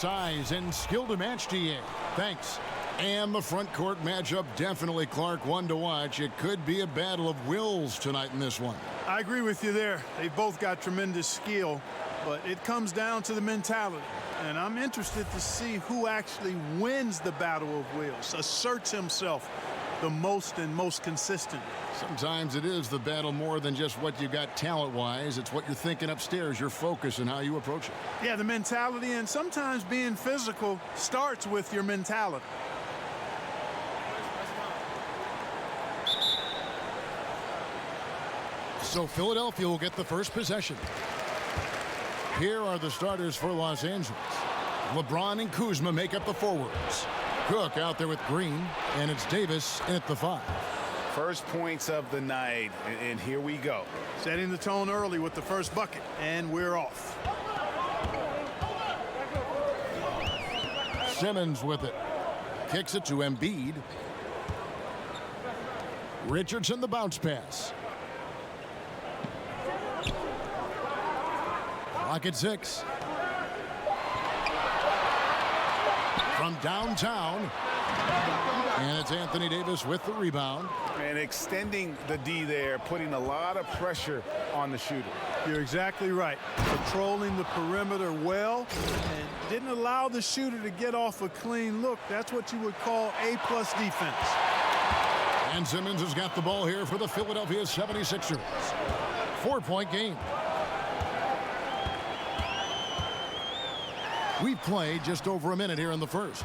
size and skill to match, DA. Thanks. And the front court matchup, definitely, Clark, one to watch. It could be a battle of wills tonight in this one. I agree with you there. They've both got tremendous skill, but it comes down to the mentality. And I'm interested to see who actually wins the battle of wills, asserts himself the most and most consistent. Sometimes it is the battle more than just what you got talent-wise. It's what you're thinking upstairs, your focus, and how you approach it. Yeah, the mentality, and sometimes being physical starts with your mentality. So Philadelphia will get the first possession. Here are the starters for Los Angeles. LeBron and Kuzma make up the forwards. Cook out there with Green, and it's Davis in at the 5. First points of the night, and here we go. Setting the tone early with the first bucket, and we're off. Simmons with it. Kicks it to Embiid. Richardson the bounce pass. Clock at 6. From downtown. And it's Anthony Davis with the rebound. And extending the D there, putting a lot of pressure on the shooter. You're exactly right. Controlling the perimeter well and didn't allow the shooter to get off a clean look. That's what you would call A-plus defense. And Simmons has got the ball here for the Philadelphia 76ers. 4-point game. We've played just over a minute here in the first.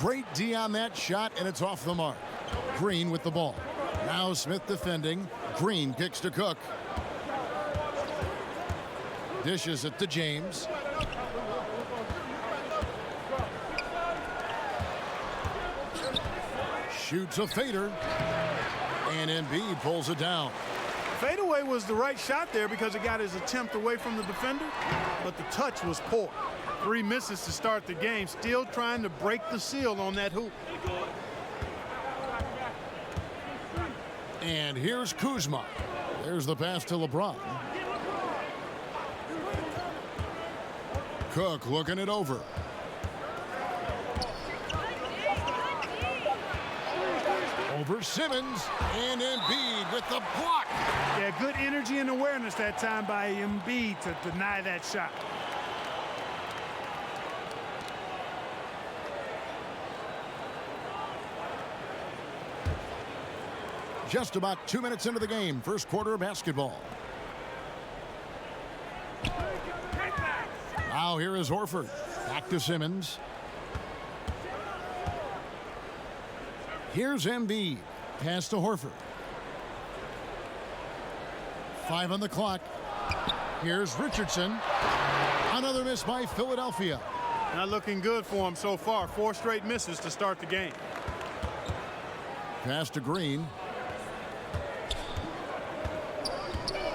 Great D on that shot, and it's off the mark. Green with the ball. Now Smith defending. Green kicks to Cook. Dishes it to James. Shoots a fader. And Embiid pulls it down. Fadeaway was the right shot there because it got his attempt away from the defender, but the touch was poor. 3 misses to start the game, still trying to break the seal on that hoop. And here's Kuzma. There's the pass to LeBron. Cook looking it over. Over Simmons, and Embiid with the block. Yeah, good energy and awareness that time by Embiid to deny that shot. Just about 2 minutes into the game, first quarter of basketball. Now here is Horford. Back to Simmons. Here's Embiid. Pass to Horford. 5 on the clock. Here's Richardson. Another miss by Philadelphia. Not looking good for him so far. 4 straight misses to start the game. Pass to Green.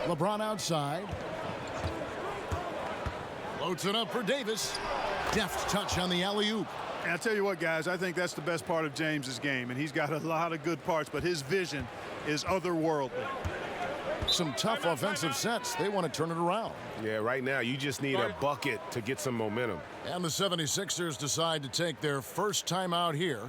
LeBron outside. Floats it up for Davis. Deft touch on the alley-oop. And I'll tell you what, guys, I think that's the best part of James's game, and he's got a lot of good parts, but his vision is otherworldly. Some tough offensive sets. They want to turn it around. Yeah, right now you just need a bucket to get some momentum. And the 76ers decide to take their first time out here.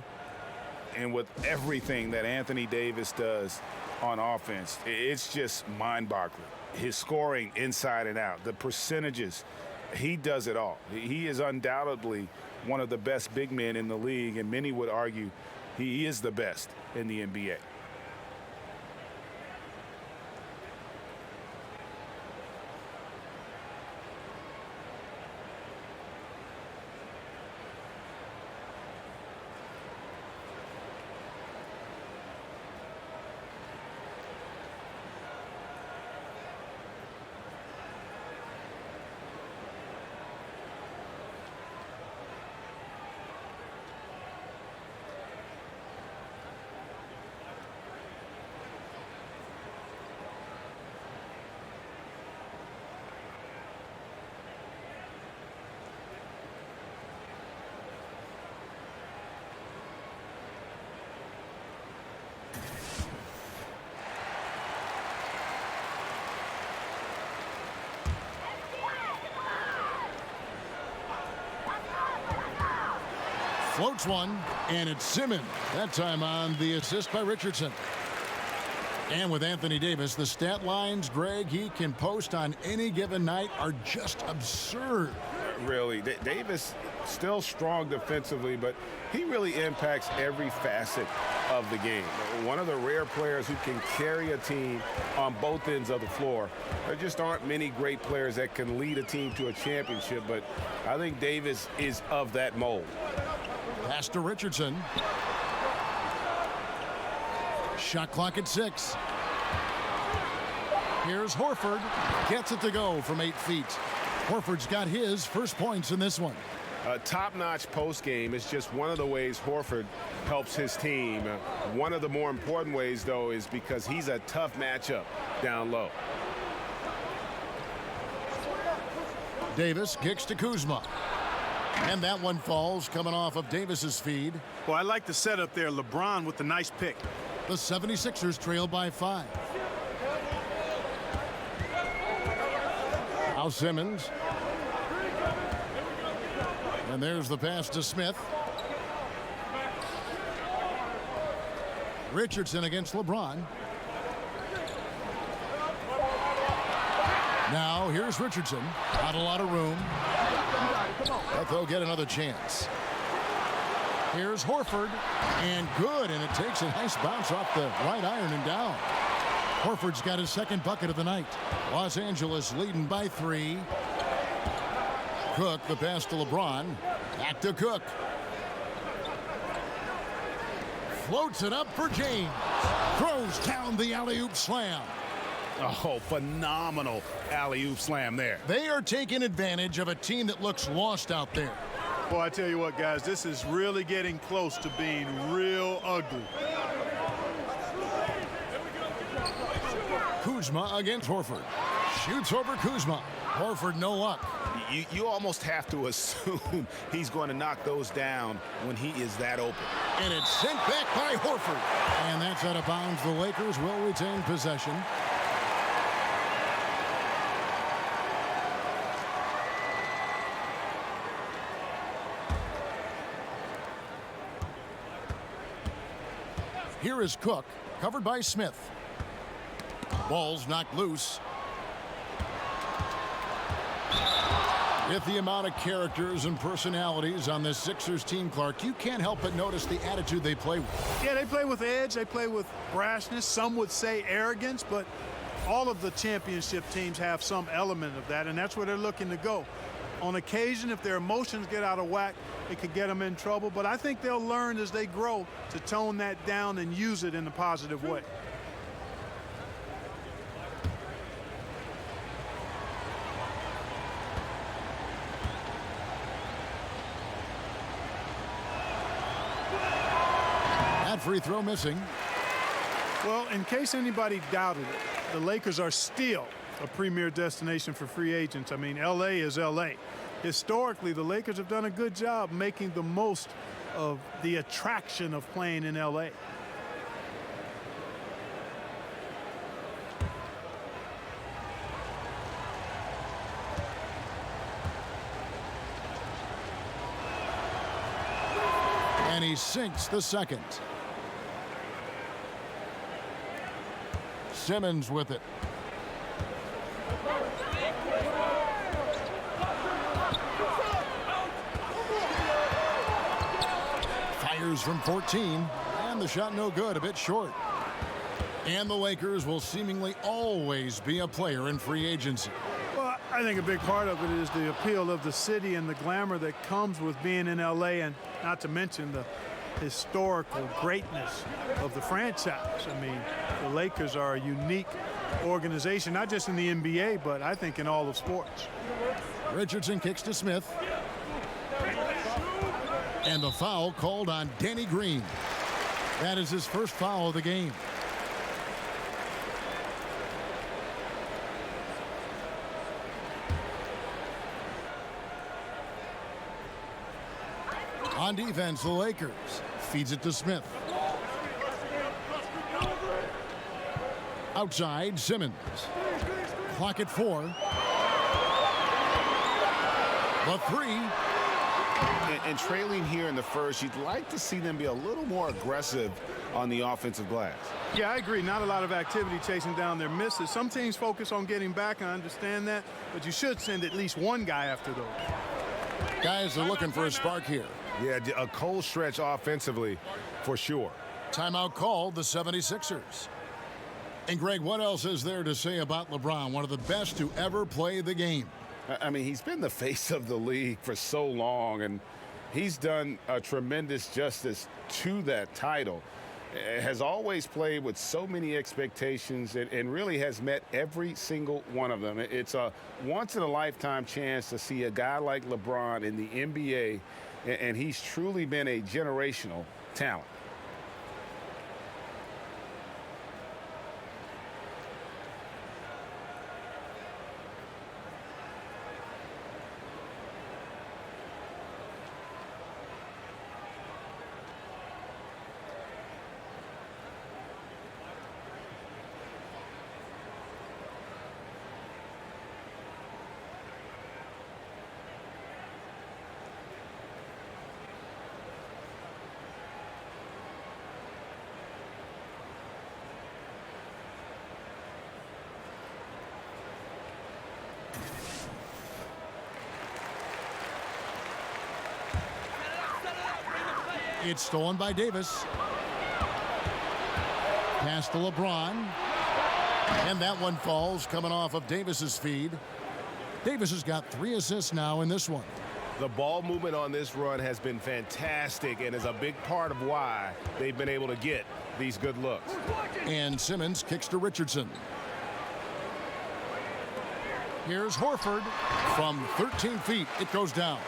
And with everything that Anthony Davis does on offense, it's just mind-boggling. His scoring inside and out, the percentages, he does it all. He is undoubtedly one of the best big men in the league, and many would argue he is the best in the NBA. Floats one, and it's Simmons. That time on the assist by Richardson. And with Anthony Davis, the stat lines, Greg, he can post on any given night are just absurd. Really, Davis still strong defensively, but he really impacts every facet of the game. One of the rare players who can carry a team on both ends of the floor. There just aren't many great players that can lead a team to a championship, but I think Davis is of that mold. Pass to Richardson. Shot clock at 6. Here's Horford. Gets it to go from 8 feet. Horford's got his first points in this one. A top-notch post game is just one of the ways Horford helps his team. One of the more important ways, though, is because he's a tough matchup down low. Davis kicks to Kuzma. And that one falls coming off of Davis's feed. Well, I like the setup there. LeBron with the nice pick. The 76ers trail by 5. Now Simmons. And there's the pass to Smith. Richardson against LeBron. Now here's Richardson. Not a lot of room. But they'll get another chance. Here's Horford. And good. And it takes a nice bounce off the right iron and down. Horford's got his second bucket of the night. Los Angeles leading by 3. Cook, the pass to LeBron. Back to Cook. Floats it up for James. Throws down the alley-oop slam. Oh, phenomenal alley-oop slam there. They are taking advantage of a team that looks lost out there. Well, I tell you what, guys, this is really getting close to being real ugly. Kuzma against Horford. Shoots over Kuzma. Horford no luck. You almost have to assume he's going to knock those down when he is that open. And it's sent back by Horford. And that's out of bounds. The Lakers will retain possession. Here is Cook, covered by Smith. Ball's knocked loose. With the amount of characters and personalities on this Sixers team, Clark, you can't help but notice the attitude they play with. Yeah, they play with edge. They play with brashness. Some would say arrogance, but all of the championship teams have some element of that, and that's where they're looking to go. On occasion, if their emotions get out of whack, it could get them in trouble, but I think they'll learn as they grow to tone that down and use it in a positive way. That free throw missing. Well, in case anybody doubted it, the Lakers are still a premier destination for free agents. I mean, L.A. is L.A. Historically, the Lakers have done a good job making the most of the attraction of playing in L.A. And he sinks the second. Simmons with it. Fires from 14, and the shot no good, a bit short. And the Lakers will seemingly always be a player in free agency. Well, I think a big part of it is the appeal of the city and the glamour that comes with being in L.A., and not to mention the historical greatness of the franchise. I mean, the Lakers are a unique organization, not just in the NBA, but I think in all of sports. Richardson kicks to Smith. And the foul called on Danny Green. That is his first foul of the game. On defense, the Lakers. Feeds it to Smith. Outside, Simmons. Clock at 4. The three. And trailing here in the first, you'd like to see them be a little more aggressive on the offensive glass. Yeah, I agree. Not a lot of activity chasing down their misses. Some teams focus on getting back. I understand that. But you should send at least one guy after those. Guys are looking for a spark here. Yeah, a cold stretch offensively for sure. Timeout called the 76ers. And Greg, what else is there to say about LeBron, one of the best to ever play the game? I mean, he's been the face of the league for so long, and he's done a tremendous justice to that title. Has always played with so many expectations and really has met every single one of them. It's a once-in-a-lifetime chance to see a guy like LeBron in the NBA, and he's truly been a generational talent. It's stolen by Davis. Pass to LeBron. And that one falls coming off of Davis's feed. Davis has got 3 assists now in this one. The ball movement on this run has been fantastic and is a big part of why they've been able to get these good looks. And Simmons kicks to Richardson. Here's Horford from 13 feet. It goes down.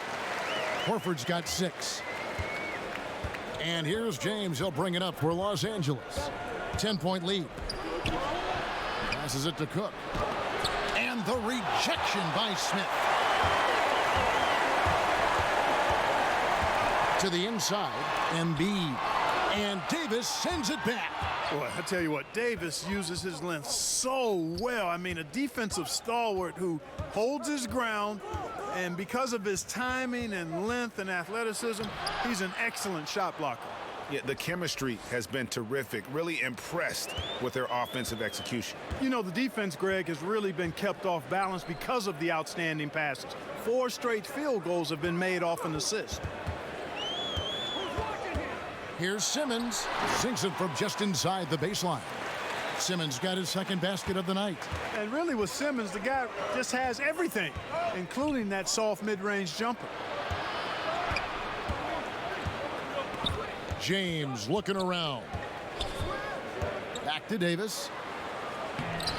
Horford's got 6. And here's James. He'll bring it up for Los Angeles. 10-point lead. Passes it to Cook. And the rejection by Smith. To the inside. Embiid. And Davis sends it back. Boy, I tell you what, Davis uses his length so well. I mean, a defensive stalwart who holds his ground, and because of his timing and length and athleticism, he's an excellent shot blocker. Yeah, the chemistry has been terrific. Really impressed with their offensive execution. You know, the defense, Greg, has really been kept off balance because of the outstanding passes. 4 straight field goals have been made off an assist. Here's Simmons. Sinks it from just inside the baseline. Simmons got his second basket of the night. And really with Simmons, the guy just has everything, including that soft mid-range jumper. James looking around. Back to Davis.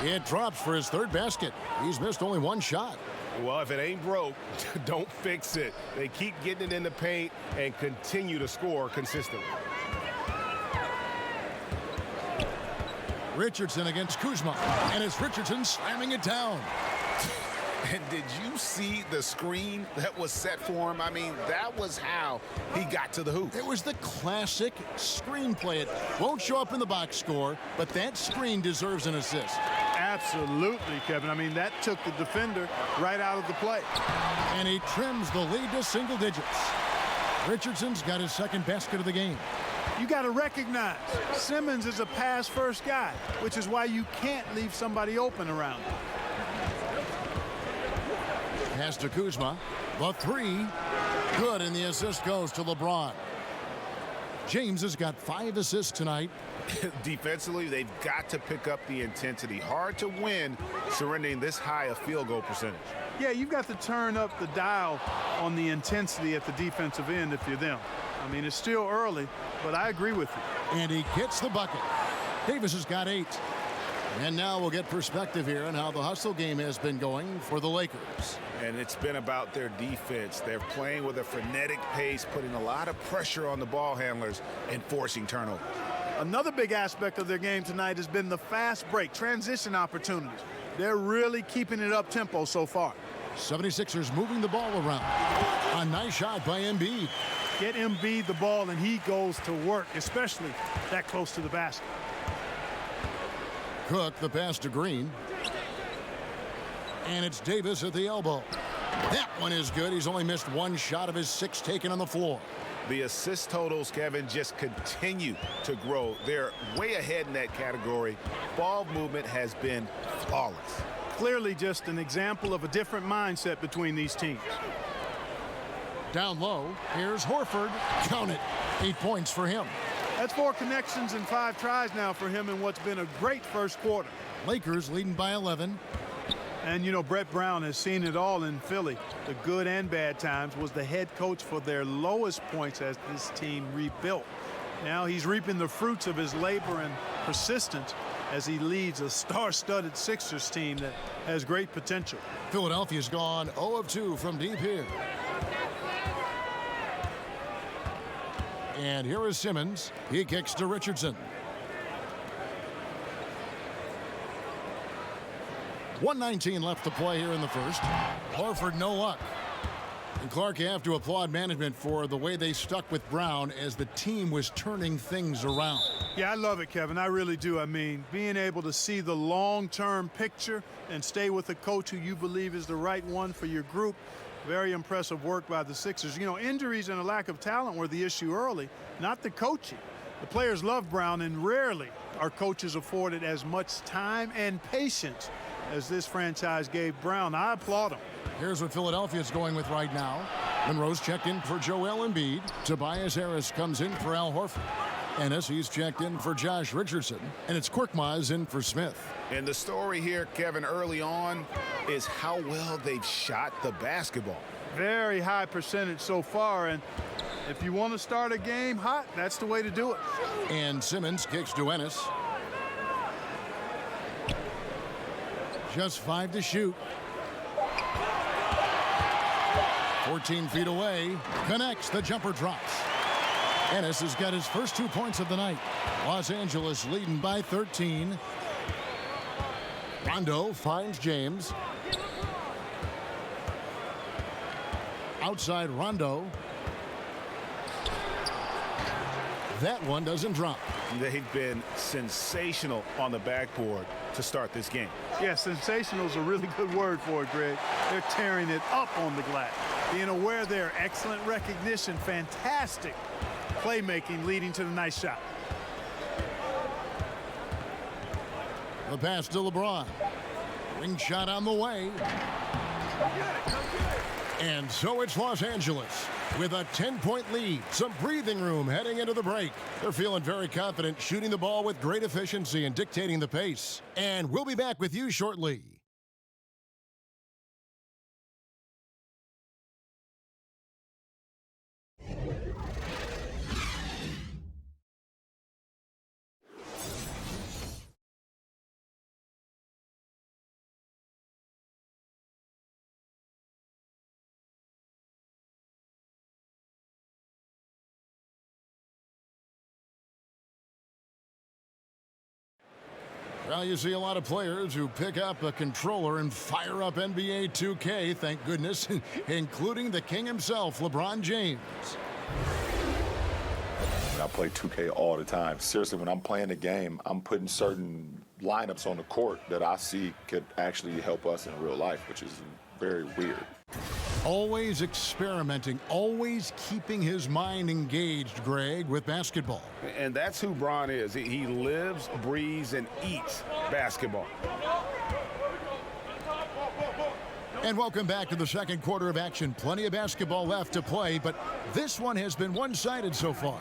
It drops for his 3rd basket. He's missed only 1 shot. Well, if it ain't broke, don't fix it. They keep getting it in the paint and continue to score consistently. Richardson against Kuzma. And it's Richardson slamming it down. And did you see the screen that was set for him? I mean, that was how he got to the hoop. It was the classic screenplay. It won't show up in the box score, but that screen deserves an assist. Absolutely, Kevin. I mean, that took the defender right out of the play. And he trims the lead to single digits. Richardson's got his 2nd basket of the game. You got to recognize Simmons is a pass-first guy, which is why you can't leave somebody open around him. Pass to Kuzma. The 3. Good, and the assist goes to LeBron. James has got 5 assists tonight. Defensively, they've got to pick up the intensity. Hard to win surrendering this high a field goal percentage. Yeah, you've got to turn up the dial on the intensity at the defensive end if you're them. I mean, it's still early, but I agree with you. And he gets the bucket. Davis has got 8. And now we'll get perspective here on how the hustle game has been going for the Lakers. And it's been about their defense. They're playing with a frenetic pace, putting a lot of pressure on the ball handlers and forcing turnovers. Another big aspect of their game tonight has been the fast break, transition opportunities. They're really keeping it up tempo so far. 76ers moving the ball around. A nice shot by Embiid. Get Embiid the ball and he goes to work, especially that close to the basket. Cook, the pass to Green. And it's Davis at the elbow. That one is good. He's only missed one shot of his 6 taken on the floor. The assist totals, Kevin, just continue to grow. They're way ahead in that category. Ball movement has been flawless. Clearly just an example of a different mindset between these teams. Down low, here's Horford. Count it. 8 points for him. That's 4 connections and 5 tries now for him in what's been a great first quarter. Lakers leading by 11. And, you know, Brett Brown has seen it all in Philly. The good and bad times. Was the head coach for their lowest points as this team rebuilt. Now he's reaping the fruits of his labor and persistence as he leads a star-studded Sixers team that has great potential. Philadelphia's gone 0 of 2 from deep here. And here is Simmons. He kicks to Richardson. 1:19 left to play here in the first. Horford, no luck. And Clark, you have to applaud management for the way they stuck with Brown as the team was turning things around. Yeah, I love it, Kevin. I really do. I mean, being able to see the long-term picture and stay with a coach who you believe is the right one for your group. Very impressive work by the Sixers. You know, injuries and a lack of talent were the issue early, not the coaching. The players love Brown, and rarely are coaches afforded as much time and patience as this franchise gave Brown. I applaud him. Here's what Philadelphia's going with right now. Monroe's checked in for Joel Embiid. Tobias Harris comes in for Al Horford. Ennis, he's checked in for Josh Richardson. And it's Korkmaz in for Smith. And the story here, Kevin, early on is how well they've shot the basketball. Very high percentage so far, and if you want to start a game hot, that's the way to do it. And Simmons kicks to Ennis. Just 5 to shoot. 14 feet away. Connects. The jumper drops. Ennis has got his first 2 points of the night. Los Angeles leading by 13. Rondo finds James. Outside Rondo. That one doesn't drop. They've been sensational on the backboard to start this game. Yeah, sensational is a really good word for it, Greg. They're tearing it up on the glass. Being aware there, excellent recognition, fantastic playmaking leading to the nice shot. The pass to LeBron. Ring shot on the way. And so it's Los Angeles with a 10-point lead. Some breathing room heading into the break. They're feeling very confident, shooting the ball with great efficiency and dictating the pace. And we'll be back with you shortly. Well, you see a lot of players who pick up a controller and fire up NBA 2K, thank goodness, including the king himself, LeBron James. I play 2K all the time. Seriously, when I'm playing the game, I'm putting certain lineups on the court that I see could actually help us in real life, which is very weird. Always experimenting, always keeping his mind engaged, Greg, with basketball. And that's who Bron is. He lives, breathes, and eats basketball. And welcome back to the second quarter of action. Plenty of basketball left to play, but this one has been one-sided so far.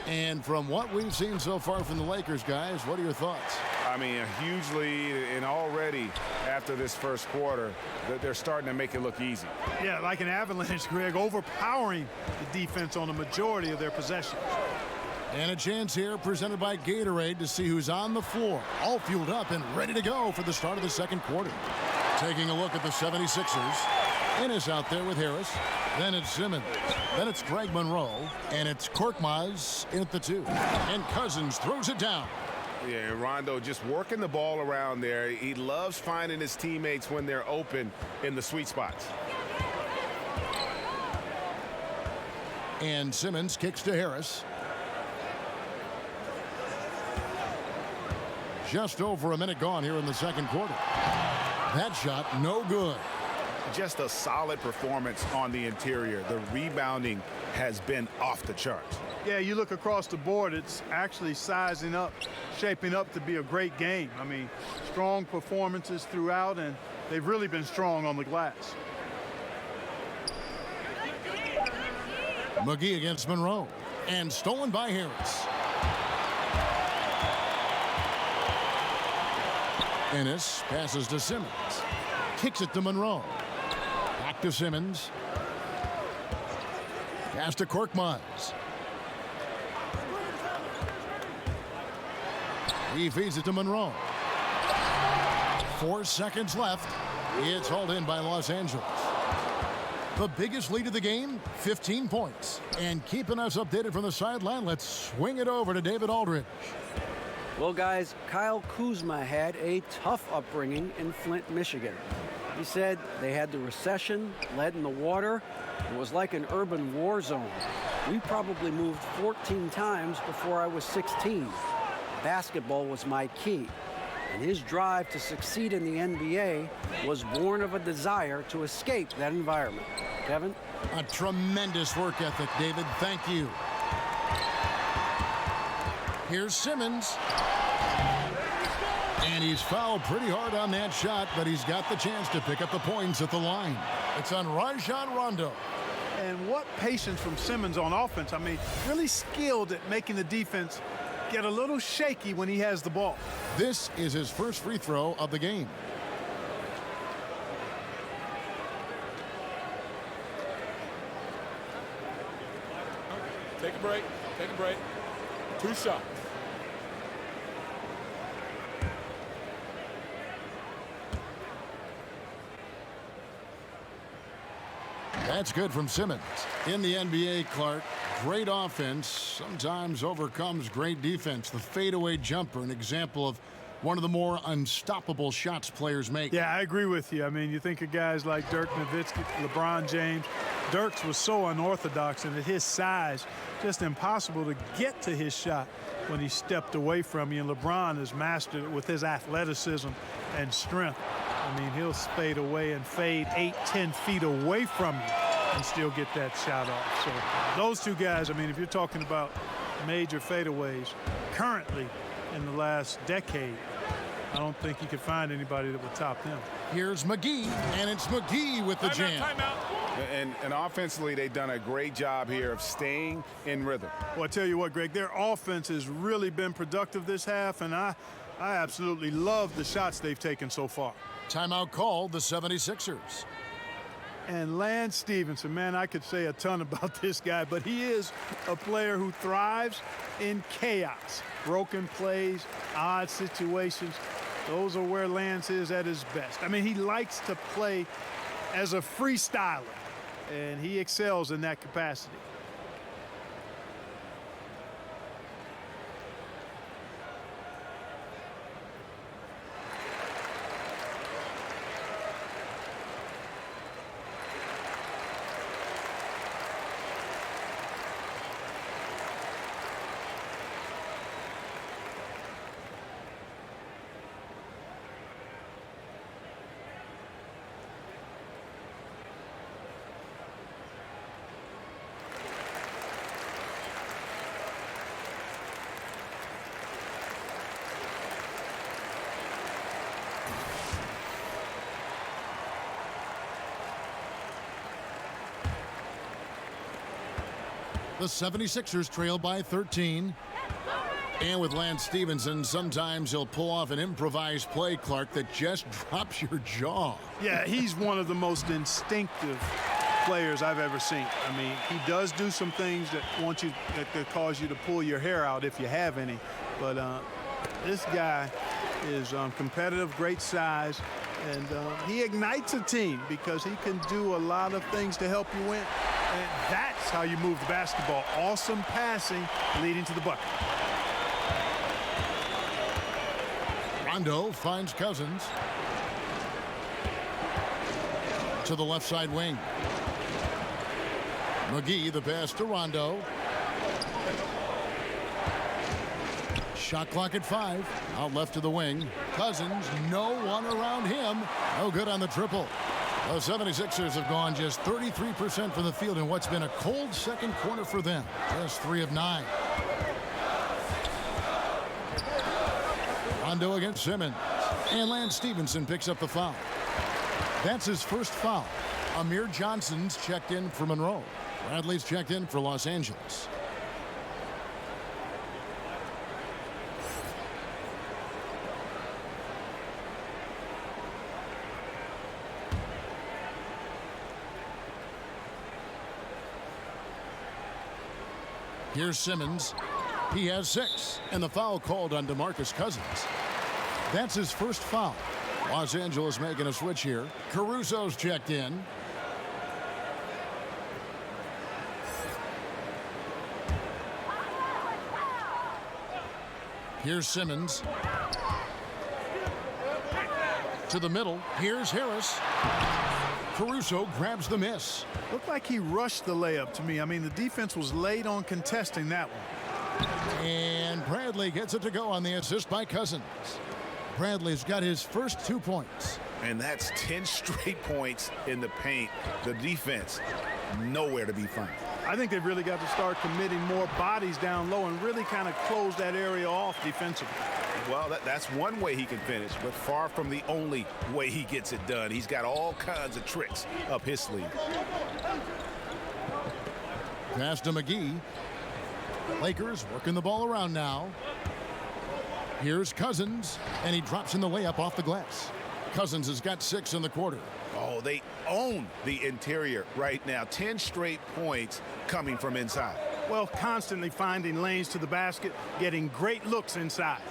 And from what we've seen so far from the Lakers, guys, what are your thoughts? I mean, a huge lead, and already after this first quarter, they're starting to make it look easy. Yeah, like an avalanche, Greg, overpowering the defense on the majority of their possessions. And a chance here presented by Gatorade to see who's on the floor, all fueled up and ready to go for the start of the second quarter. Taking a look at the 76ers. Ennis out there with Harris. Then it's Simmons. Then it's Greg Monroe. And it's Korkmaz in at the 2. And Cousins throws it down. Yeah, Rondo just working the ball around there. He loves finding his teammates when they're open in the sweet spots. And Simmons kicks to Harris. Just over a minute gone here in the second quarter. That shot, no good. just a solid performance on the interior. The rebounding has been off the charts. Yeah, you look across the board, it's actually sizing up, shaping up to be a great game. I mean, strong performances throughout, and they've really been strong on the glass. McGee against Monroe. And stolen by Harris. Ennis passes to Simmons. Kicks it to Monroe. Back to Simmons. Pass to Korkmaz. He feeds it to Monroe. 4 seconds left. It's hauled in by Los Angeles. The biggest lead of the game, 15 points. And keeping us updated from the sideline, let's swing it over to David Aldridge. Well, guys, Kyle Kuzma had a tough upbringing in Flint, Michigan. He said they had the recession, lead in the water. It was like an urban war zone. We probably moved 14 times before I was 16. Basketball was my key. And his drive to succeed in the NBA was born of a desire to escape that environment. Kevin? A tremendous work ethic, David. Thank you. Here's Simmons. And he's fouled pretty hard on that shot, but he's got the chance to pick up the points at the line. It's on Rajon Rondo. And what patience from Simmons on offense. I mean, really skilled at making the defense get a little shaky when he has the ball. This is his first free throw of the game. Take a break. Take a break. 2 shots. That's good from Simmons. In the NBA, Clark, great offense sometimes overcomes great defense. The fadeaway jumper, an example of one of the more unstoppable shots players make. Yeah, I agree with you. I mean, you think of guys like Dirk Nowitzki, LeBron James. Dirk's was so unorthodox, and at his size, just impossible to get to his shot when he stepped away from you. And LeBron has mastered it with his athleticism and strength. I mean, he'll fade away and fade 8-10 feet away from you and still get that shot off. So those two guys, I mean, if you're talking about major fadeaways currently in the last decade, I don't think you could find anybody that would top them. Here's McGee, and it's McGee with the jam. And offensively, they've done a great job here of staying in rhythm. Well, I tell you what, Greg, their offense has really been productive this half, and I absolutely love the shots they've taken so far. Timeout called, the 76ers. And Lance Stephenson, man, I could say a ton about this guy, but he is a player who thrives in chaos. Broken plays, odd situations. Those are where Lance is at his best. I mean, he likes to play as a freestyler, and he excels in that capacity. The 76ers trail by 13. And with Lance Stephenson, sometimes he'll pull off an improvised play, Clark, that just drops your jaw. Yeah, he's one of the most instinctive players I've ever seen. I mean, he does do some things that could cause you to pull your hair out if you have any. But this guy is competitive, great size, and he ignites a team because he can do a lot of things to help you win. And that's how you move the basketball. Awesome passing leading to the bucket. Rondo finds Cousins. To the left side wing. McGee, the pass to Rondo. Shot clock at 5. Out left to the wing. Cousins, no one around him. No good on the triple. The 76ers have gone just 33% from the field in what's been a cold second quarter for them. Just 3 of 9. Rondo against Simmons. And Lance Stevenson picks up the foul. That's his first foul. Amir Johnson's checked in for Monroe. Bradley's checked in for Los Angeles. Here's Simmons. He has 6. And the foul called on DeMarcus Cousins. That's his first foul. Los Angeles making a switch here. Caruso's checked in. Here's Simmons. To the middle. Here's Harris. Caruso grabs the miss. Looked like he rushed the layup to me. I mean, the defense was late on contesting that one. And Bradley gets it to go on the assist by Cousins. Bradley's got his first 2 points. And that's 10 straight points in the paint. The defense, nowhere to be found. I think they've really got to start committing more bodies down low and really kind of close that area off defensively. Well, that's one way he can finish, but far from the only way he gets it done. He's got all kinds of tricks up his sleeve. Pass to McGee. Lakers working the ball around now. Here's Cousins, and he drops in the layup off the glass. Cousins has got 6 in the quarter. Oh, they own the interior right now. 10 straight points coming from inside. Well, constantly finding lanes to the basket, getting great looks inside.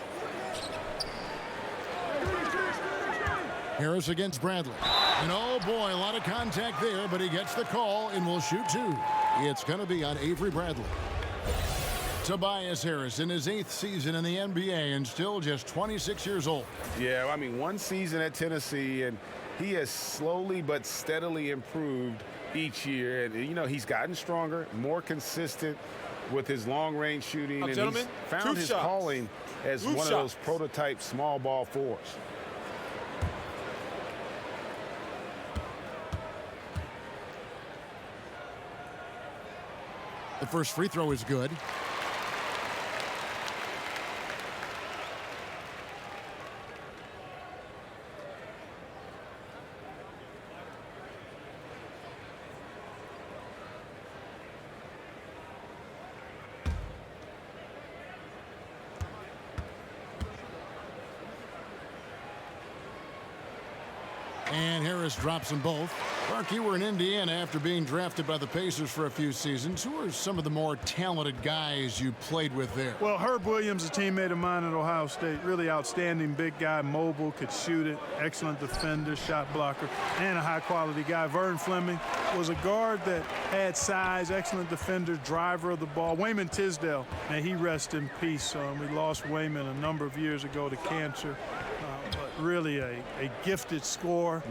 Harris against Bradley. And oh boy, a lot of contact there, but he gets the call and will shoot 2. It's going to be on Avery Bradley. Tobias Harris in his 8th season in the NBA and still just 26 years old. Yeah, I mean, 1 season at Tennessee, and he has slowly but steadily improved each year. And, you know, he's gotten stronger, more consistent with his long-range shooting. Now, and gentlemen, he's found his calling as one of those prototype small ball fours. The first free throw is good. And Harris drops them both. Mark, you were in Indiana after being drafted by the Pacers for a few seasons. Who are some of the more talented guys you played with there? Well, Herb Williams, a teammate of mine at Ohio State, really outstanding big guy, mobile, could shoot it, excellent defender, shot blocker, and a high-quality guy. Vern Fleming was a guard that had size, excellent defender, driver of the ball. Wayman Tisdale, may he rest in peace. We lost Wayman a number of years ago to cancer. Really a gifted scorer.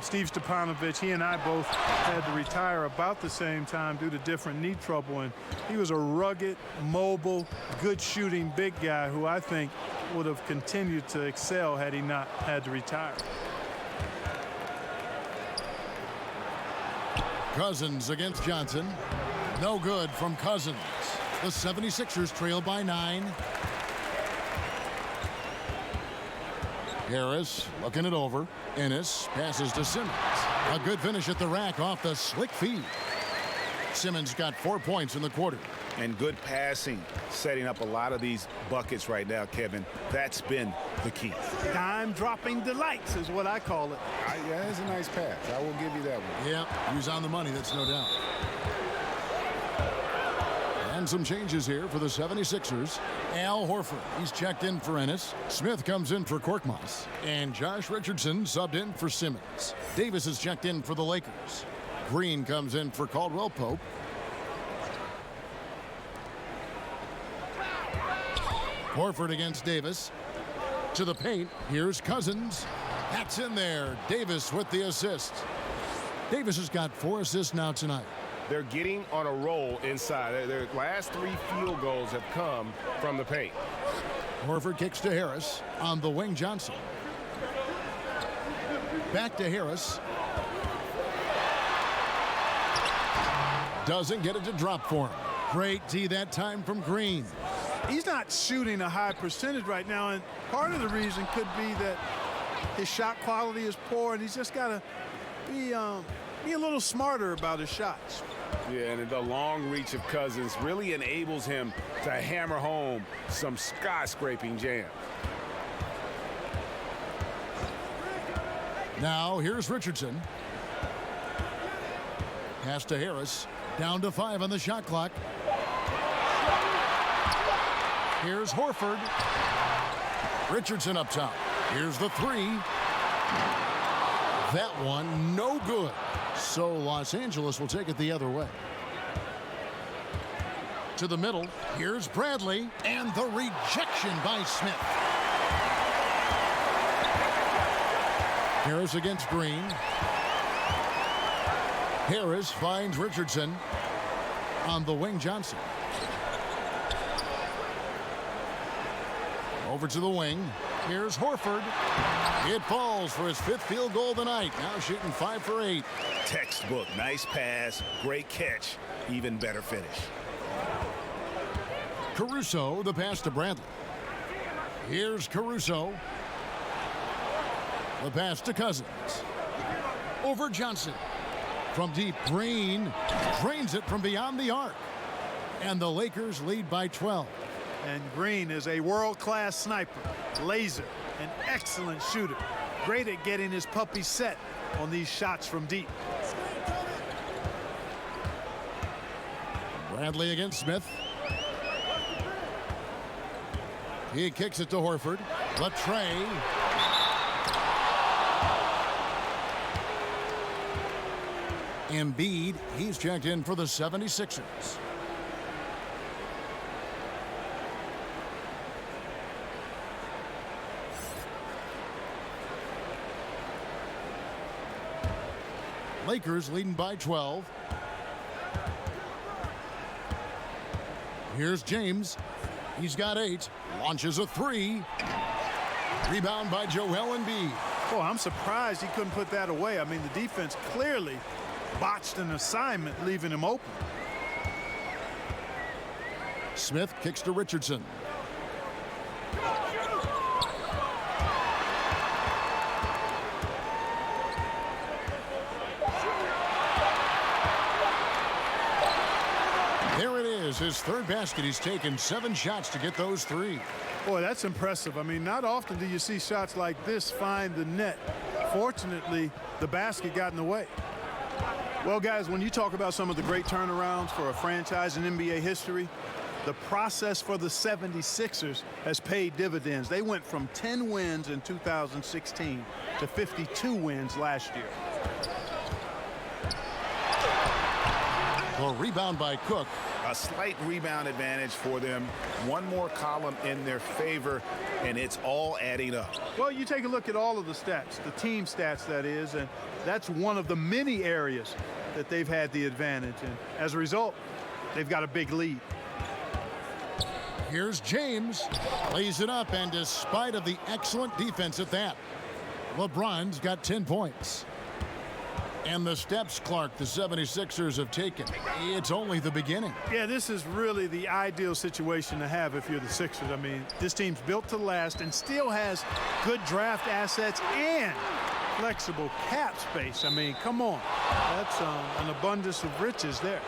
Steve Stepanovich, he and I both had to retire about the same time due to different knee trouble, and he was a rugged, mobile, good shooting big guy who I think would have continued to excel had he not had to retire. Cousins against Johnson. No good from Cousins. The 76ers trail by 9. Harris looking it over. Ennis passes to Simmons. A good finish at the rack off the slick feed. Simmons got 4 points in the quarter. And good passing, setting up a lot of these buckets right now, Kevin. That's been the key. Dime-dropping delights is what I call it. Yeah, that's a nice pass. I will give you that one. Yeah, he was on the money, that's no doubt. And some changes here for the 76ers. Al Horford, he's checked in for Ennis. Smith comes in for Korkmaz. And Josh Richardson subbed in for Simmons. Davis is checked in for the Lakers. Green comes in for Caldwell Pope. Horford against Davis. To the paint, here's Cousins. That's in there. Davis with the assist. Davis has got 4 assists now tonight. They're getting on a roll inside. Their last 3 field goals have come from the paint. Horford kicks to Harris. On the wing, Johnson. Back to Harris. Doesn't get it to drop for him. Great D that time from Green. He's not shooting a high percentage right now, and part of the reason could be that his shot quality is poor, and he's just got to be a little smarter about his shots. Yeah, and the long reach of Cousins really enables him to hammer home some skyscraping jams. Now here's Richardson. Pass to Harris. Down to 5 on the shot clock. Here's Horford. Richardson up top. Here's the 3. That one no good. So Los Angeles will take it the other way. To the middle. Here's Bradley. And the rejection by Smith. Harris against Green. Harris finds Richardson. On the wing, Johnson. Over to the wing. Here's Horford. It falls for his 5th field goal of the night. Now shooting 5 for 8. Textbook. Nice pass. Great catch. Even better finish. Caruso, the pass to Bradley. Here's Caruso. The pass to Cousins. Over Johnson. From deep, Green drains it from beyond the arc. And the Lakers lead by 12. And Green is a world-class sniper, laser, an excellent shooter. Great at getting his puppy set on these shots from deep. Bradley against Smith. He kicks it to Horford. Latrey. Embiid, he's checked in for the 76ers. Lakers leading by 12. Here's James. He's got 8. Launches a 3. Rebound by Joel Embiid. Oh, I'm surprised he couldn't put that away. I mean, the defense clearly botched an assignment, leaving him open. Smith kicks to Richardson. There it is, his 3rd basket. He's taken 7 shots to get those 3. Boy, that's impressive. I mean, not often do you see shots like this find the net. Fortunately, the basket got in the way. Well, guys, when you talk about some of the great turnarounds for a franchise in NBA history, the process for the 76ers has paid dividends. They went from 10 wins in 2016 to 52 wins last year. The rebound by Cook. A slight rebound advantage for them. One more column in their favor, and it's all adding up. Well, you take a look at all of the stats, the team stats, that is, and that's one of the many areas that they've had the advantage. And as a result, they've got a big lead. Here's James. Lays it up, and despite of the excellent defense at that, LeBron's got 10 points. And the steps, Clark, the 76ers have taken. It's only the beginning. Yeah, this is really the ideal situation to have if you're the Sixers. I mean, this team's built to last and still has good draft assets and flexible cap space. I mean, come on. That's an abundance of riches there.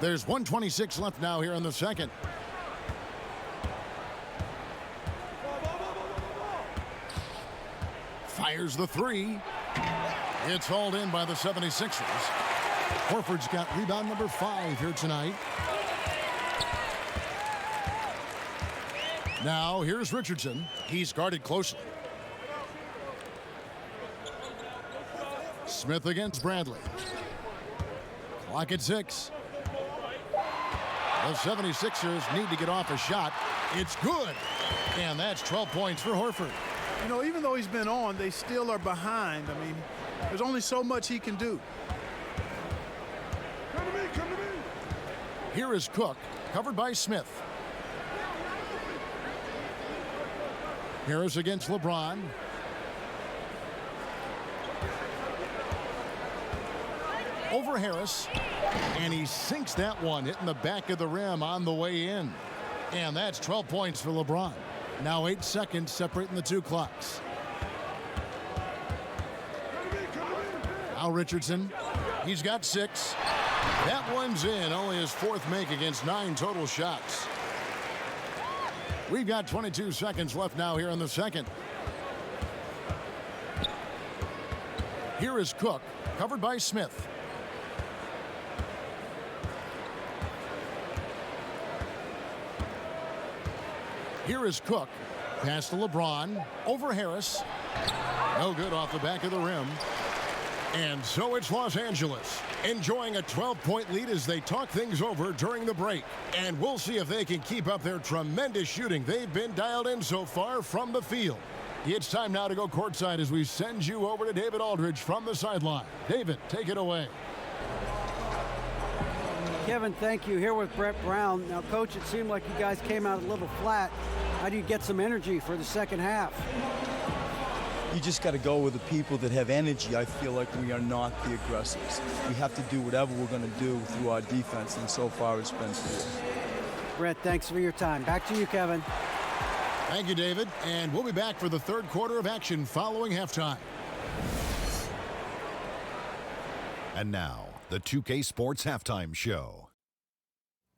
There's 1:26 left now here in the second. Fires the 3. It's hauled in by the 76ers. Horford's got rebound number 5 here tonight. Now here's Richardson. He's guarded closely. Smith against Bradley. Clock at 6. The 76ers need to get off a shot. It's good. And that's 12 points for Horford. You know, even though he's been on, they still are behind. I mean, there's only so much he can do. Here is Cook, covered by Smith. Harris against LeBron. Over Harris. And he sinks that one, hitting the back of the rim on the way in. And that's 12 points for LeBron. Now 8 seconds separating the two clocks. Al Richardson, he's got 6. That one's in, only his 4th make against 9 total shots. We've got 22 seconds left now here in the second. Here is Cook, covered by Smith. Here is Cook. Pass to LeBron. Over Harris. No good off the back of the rim. And so it's Los Angeles enjoying a 12-point lead as they talk things over during the break. And we'll see if they can keep up their tremendous shooting they've been dialed in so far from the field. It's time now to go courtside as we send you over to David Aldridge from the sideline. David, take it away. Kevin, thank you. Here with Brett Brown. Now, Coach, it seemed like you guys came out a little flat. How do you get some energy for the second half? You just got to go with the people that have energy. I feel like we are not the aggressors. We have to do whatever we're going to do through our defense, and so far it's been poor. Brett, thanks for your time. Back to you, Kevin. Thank you, David. And we'll be back for the third quarter of action following halftime. And now, the 2K Sports Halftime Show.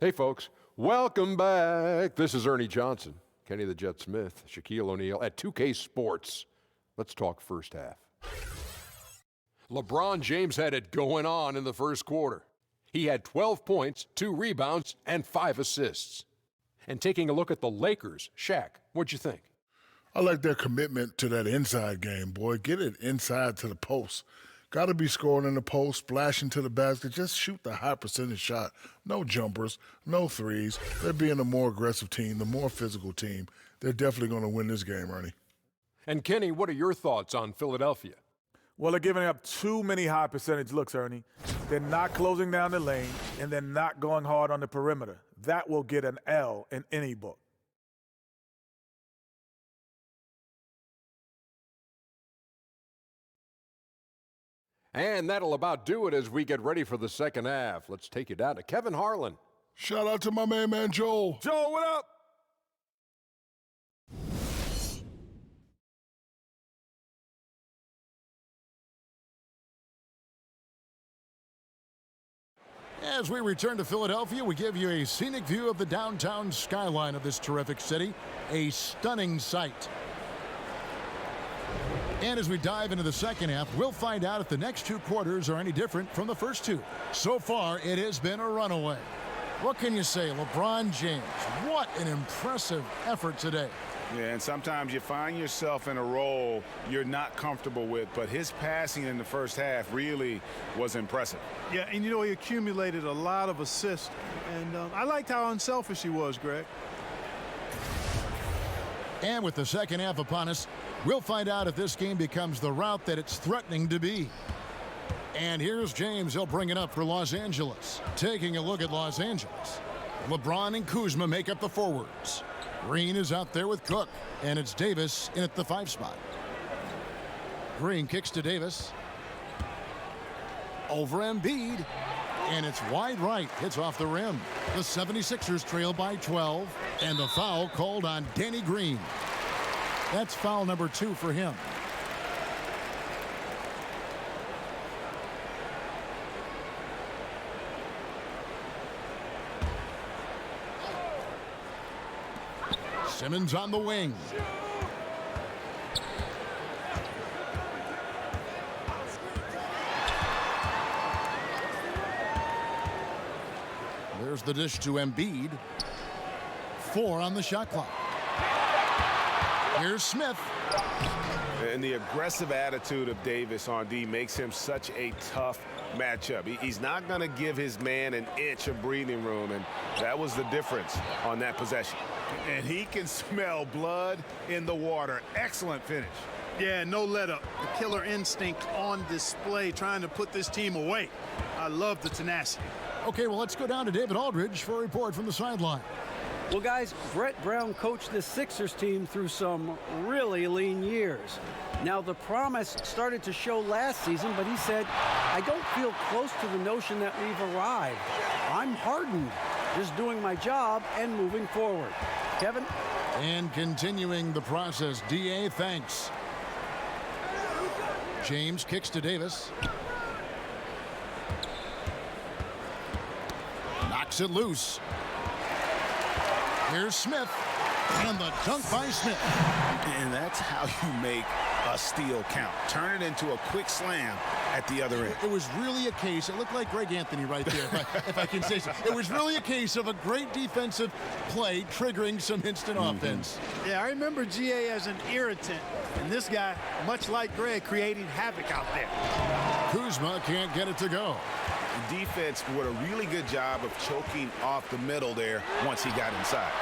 Hey, folks. Welcome back. This is Ernie Johnson, Kenny the Jet Smith, Shaquille O'Neal at 2K Sports. Let's talk first half. LeBron James had it going on in the first quarter. He had 12 points, 2 rebounds, and 5 assists. And taking a look at the Lakers, Shaq, what'd you think? I like their commitment to that inside game, boy. Get it inside to the post. Got to be scoring in the post, splashing to the basket. Just shoot the high percentage shot. No jumpers, no threes. They're being a more aggressive team, the more physical team. They're definitely going to win this game, Ernie. And Kenny, what are your thoughts on Philadelphia? Well, they're giving up too many high percentage looks, Ernie. They're not closing down the lane, and they're not going hard on the perimeter. That will get an L in any book. And that'll about do it as we get ready for the second half. Let's take you down to Kevin Harlan. Shout out to my main man, Joel. Joel, what up? As we return to Philadelphia, we give you a scenic view of the downtown skyline of this terrific city. A stunning sight. And as we dive into the second half, we'll find out if the next 2 quarters are any different from the first 2. So far, it has been a runaway. What can you say? LeBron James, what an impressive effort today. Yeah, and sometimes you find yourself in a role you're not comfortable with, but his passing in the first half really was impressive. Yeah, and you know, he accumulated a lot of assists. And I liked how unselfish he was, Greg. And with the second half upon us, we'll find out if this game becomes the route that it's threatening to be. And here's James. He'll bring it up for Los Angeles. Taking a look at Los Angeles. LeBron and Kuzma make up the forwards. Green is out there with Cook, and it's Davis in at the 5 spot. Green kicks to Davis. Over Embiid, and it's wide right. Hits off the rim. The 76ers trail by 12, and the foul called on Danny Green. That's foul number 2 for him. Simmons on the wing. There's the dish to Embiid. 4 on the shot clock. Here's Smith. And the aggressive attitude of Davis on D makes him such a tough matchup. He's not going to give his man an inch of breathing room, and that was the difference on that possession. And he can smell blood in the water. Excellent finish. Yeah, no let up. The killer instinct on display, trying to put this team away. I love the tenacity. Okay, well, let's go down to David Aldridge for a report from the sideline. Well, guys, Brett Brown coached the Sixers team through some really lean years. Now, the promise started to show last season, but he said, I don't feel close to the notion that we've arrived. I'm hardened, just doing my job and moving forward. Kevin? And continuing the process, D.A. thanks. James kicks to Davis. Knocks it loose. Here's Smith. And the dunk by Smith. And that's how you make a steal count. Turn it into a quick slam at the other end. It was really a case, it looked like Greg Anthony right there, if I can say so. It was really a case of a great defensive play triggering some instant offense. Yeah, I remember GA as an irritant. And this guy, much like Greg, creating havoc out there. Kuzma can't get it to go. The defense did a really good job of choking off the middle there once he got inside.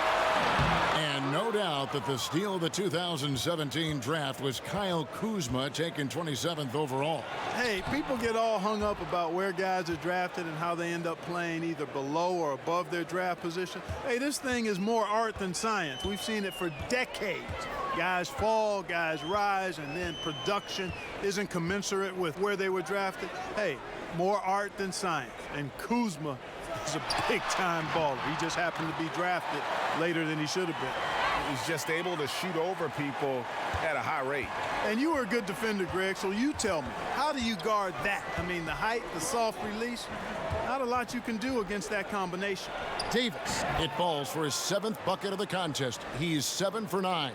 And no doubt that the steal of the 2017 draft was Kyle Kuzma, taken 27th overall. Hey, people get all hung up about where guys are drafted and how they end up playing either below or above their draft position. Hey, this thing is more art than science. We've seen it for decades. Guys fall, guys rise, and then production isn't commensurate with where they were drafted. Hey, more art than science. And Kuzma is a big-time baller. He just happened to be drafted later than he should have been. He's just able to shoot over people at a high rate. And you were a good defender, Greg, so you tell me, how do you guard that? I mean, the height, the soft release, not a lot you can do against that combination. Davis, it falls for his 7th bucket of the contest. He's 7 for 9.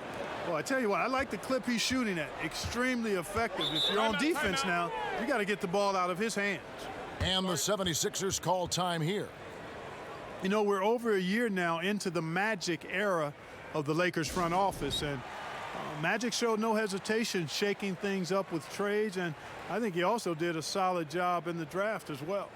Well, I tell you what, I like the clip he's shooting at. Extremely effective. If you're on defense now, you got to get the ball out of his hands. And the 76ers call time here. You know, we're over a year now into the Magic era of the Lakers front office, and Magic showed no hesitation shaking things up with trades, and I think he also did a solid job in the draft as well.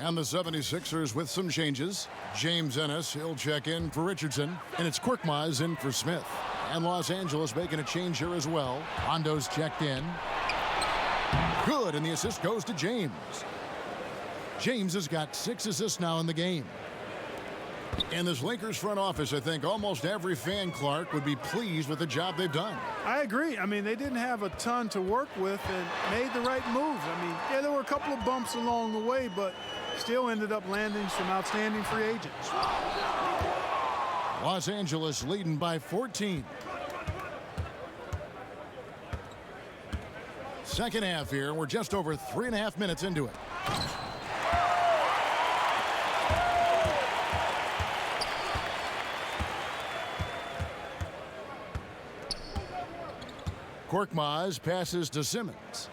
And the 76ers with some changes. James Ennis, he'll check in for Richardson. And it's Korkmaz in for Smith. And Los Angeles making a change here as well. Hondo's checked in. Good, and the assist goes to James. James has got 6 assists now in the game. In this Lakers front office, I think almost every fan, Clark, would be pleased with the job they've done. I agree. I mean, they didn't have a ton to work with and made the right moves. I mean, yeah, there were a couple of bumps along the way, but still ended up landing some outstanding free agents. Los Angeles leading by 14. Second half here. We're just over 3.5 minutes into it. Korkmaz passes to Simmons.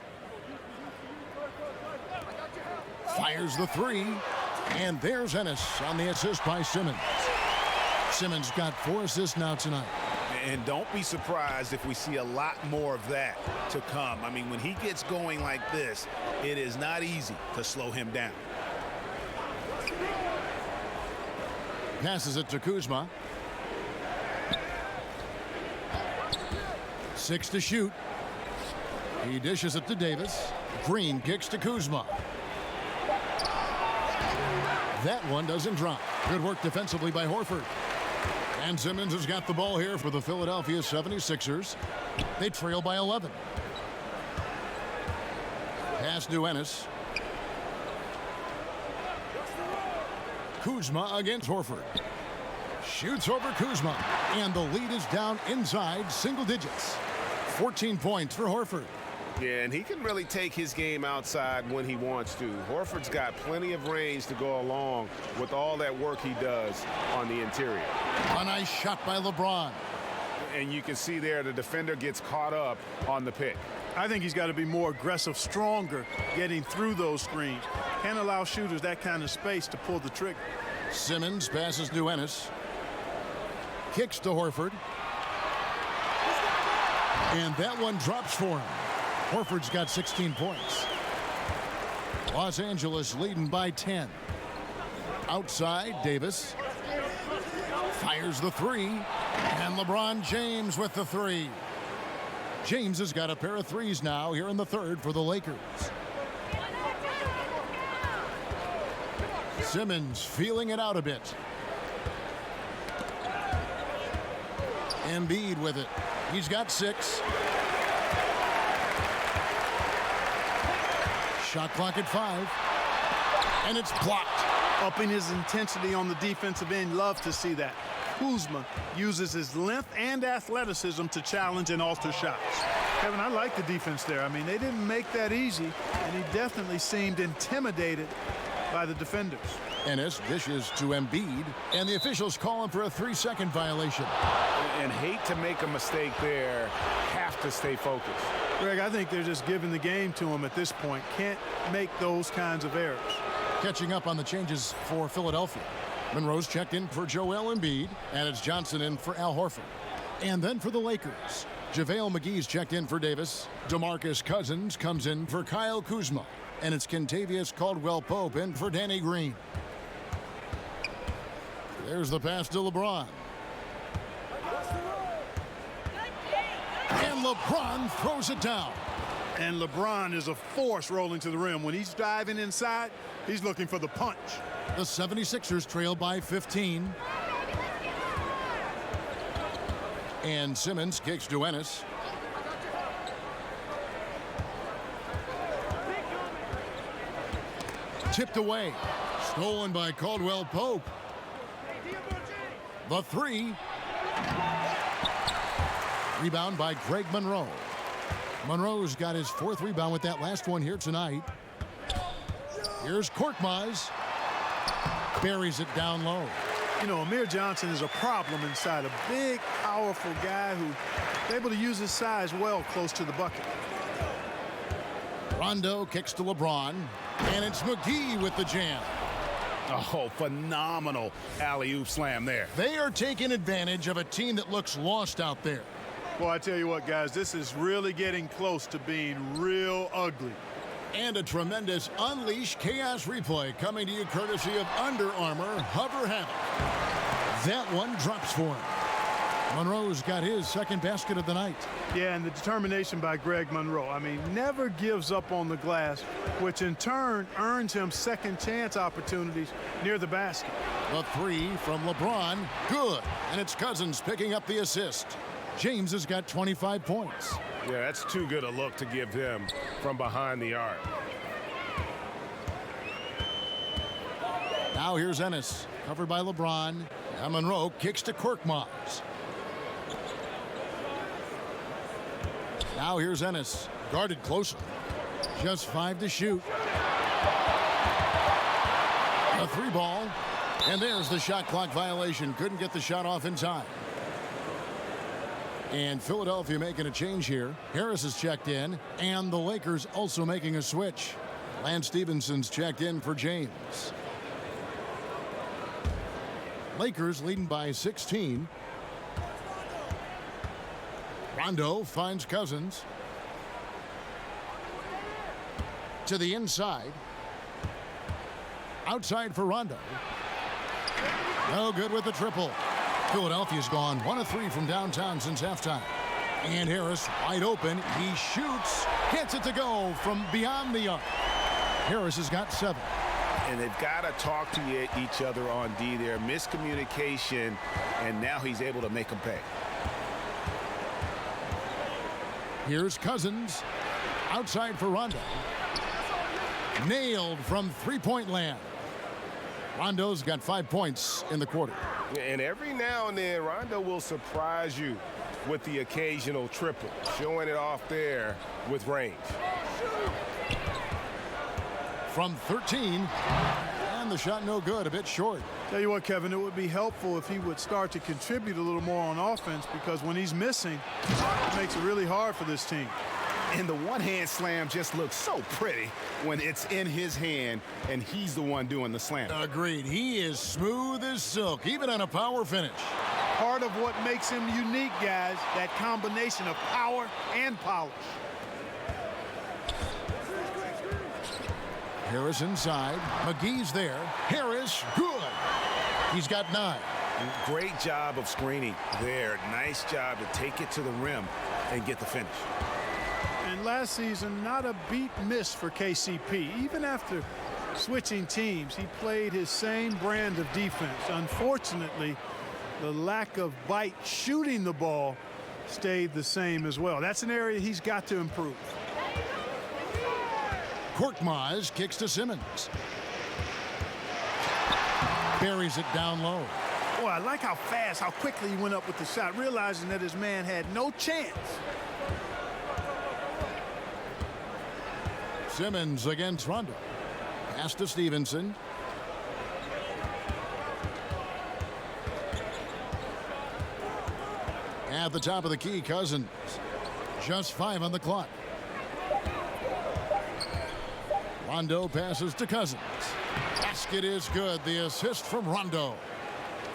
Fires the 3. And there's Ennis on the assist by Simmons. Simmons got 4 assists now tonight. And don't be surprised if we see a lot more of that to come. I mean, when he gets going like this, it is not easy to slow him down. Passes it to Kuzma. 6 to shoot. He dishes it to Davis. Green kicks to Kuzma. That one doesn't drop. Good work defensively by Horford. And Simmons has got the ball here for the Philadelphia 76ers. They trail by 11. Pass to Ennis. Kuzma against Horford. Shoots over Kuzma. And the lead is down inside single digits. 14 points for Horford. Yeah, and he can really take his game outside when he wants to. Horford's got plenty of range to go along with all that work he does on the interior. A nice shot by LeBron. And you can see there the defender gets caught up on the pick. I think he's got to be more aggressive, stronger, getting through those screens. Can't allow shooters that kind of space to pull the trigger. Simmons passes to Ennis. Kicks to Horford. And that one drops for him. Horford's got 16 points. Los Angeles leading by 10. Outside, Davis fires the three. And LeBron James with the three. James has got a pair of threes now here in the third for the Lakers. Simmons feeling it out a bit. Embiid with it. He's got 6. Shot clock at 5. And it's blocked. Upping his intensity on the defensive end. Love to see that. Kuzma uses his length and athleticism to challenge and alter shots. Kevin, I like the defense there. I mean, they didn't make that easy, and he definitely seemed intimidated by the defenders. Ennis dishes to Embiid, and the officials call him for a 3-second violation. And hate to make a mistake there, have to stay focused. Greg, I think they're just giving the game to him at this point. Can't make those kinds of errors. Catching up on the changes for Philadelphia. Monroe's checked in for Joel Embiid, and it's Johnson in for Al Horford. And then for the Lakers, JaVale McGee's checked in for Davis. DeMarcus Cousins comes in for Kyle Kuzma, and it's Kentavious Caldwell-Pope in for Danny Green. There's the pass to LeBron. And LeBron throws it down. And LeBron is a force rolling to the rim. When he's diving inside, he's looking for the punch. The 76ers trail by 15. And Simmons kicks to Ennis. Tipped away. Stolen by Caldwell-Pope. The three. Rebound by Greg Monroe. Monroe's got his 4th rebound with that last one here tonight. Here's Korkmaz. Buries it down low. You know, Amir Johnson is a problem inside. A big, powerful guy who's able to use his size well close to the bucket. Rondo kicks to LeBron, and it's McGee with the jam. Oh, phenomenal alley-oop slam there. They are taking advantage of a team that looks lost out there. Well, I tell you what, guys, this is really getting close to being real ugly. And a tremendous Unleash Chaos replay coming to you courtesy of Under Armour Hover Havoc. That one drops for him. Monroe's got his 2nd basket of the night. Yeah, and the determination by Greg Monroe. I mean, never gives up on the glass, which in turn earns him second chance opportunities near the basket. The three from LeBron, good. And it's Cousins picking up the assist. James has got 25 points. Yeah, that's too good a look to give him from behind the arc. Now here's Ennis, covered by LeBron. And Monroe kicks to Korkmaz. Now here's Ennis, guarded closer. Just 5 to shoot. A 3 ball. And there's the shot clock violation. Couldn't get the shot off in time. And Philadelphia making a change here. Harris is checked in, and the Lakers also making a switch. Lance Stephenson's checked in for James. Lakers leading by 16. Rondo finds Cousins. To the inside. Outside for Rondo. No good with the triple. Philadelphia's gone 1 of 3 from downtown since halftime. And Harris wide open. He shoots. Gets it to go from beyond the arc. Harris has got 7. And they've got to talk to each other on D there. Miscommunication, and now he's able to make them pay. Here's Cousins. Outside for Rondo. Nailed from three-point land. Rondo's got 5 points in the quarter. And every now and then, Rondo will surprise you with the occasional triple, showing it off there with range. From 13, and the shot no good, a bit short. Tell you what, Kevin, it would be helpful if he would start to contribute a little more on offense, because when he's missing, it makes it really hard for this team. And the one-hand slam just looks so pretty when it's in his hand and he's the one doing the slam. Agreed. He is smooth as silk, even on a power finish. Part of what makes him unique, guys, that combination of power and polish. Harris inside. McGee's there. Harris, good. He's got 9. Great job of screening there. Nice job to take it to the rim and get the finish. And last season, not a beat missed for KCP. Even after switching teams, he played his same brand of defense. Unfortunately, the lack of bite shooting the ball stayed the same as well. That's an area he's got to improve. Korkmaz kicks to Simmons. Buries it down low. Boy, I like how fast, how quickly he went up with the shot, realizing that his man had no chance. Simmons against Rondo. Pass to Stevenson. At the top of the key, Cousins. Just 5 on the clock. Rondo passes to Cousins. Basket is good. The assist from Rondo.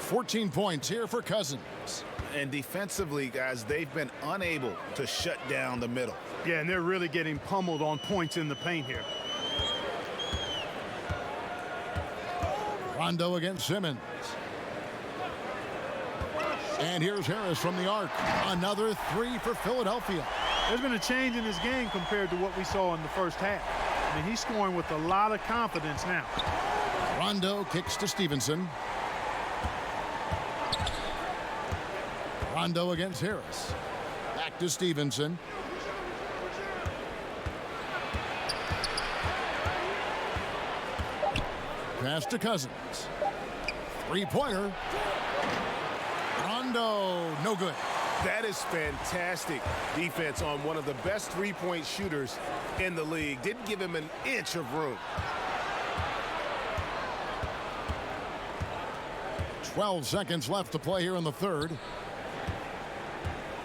14 points here for Cousins. And defensively, guys, they've been unable to shut down the middle. Yeah, and they're really getting pummeled on points in the paint here. Rondo against Simmons. And here's Harris from the arc. Another 3 for Philadelphia. There's been a change in his game compared to what we saw in the first half. I mean, he's scoring with a lot of confidence now. Rondo kicks to Stevenson. Rondo against Harris. Back to Stevenson. Pass to Cousins. Three-pointer. Rondo, no good. That is fantastic defense on one of the best three-point shooters in the league. Didn't give him an inch of room. 12 seconds left to play here in the third.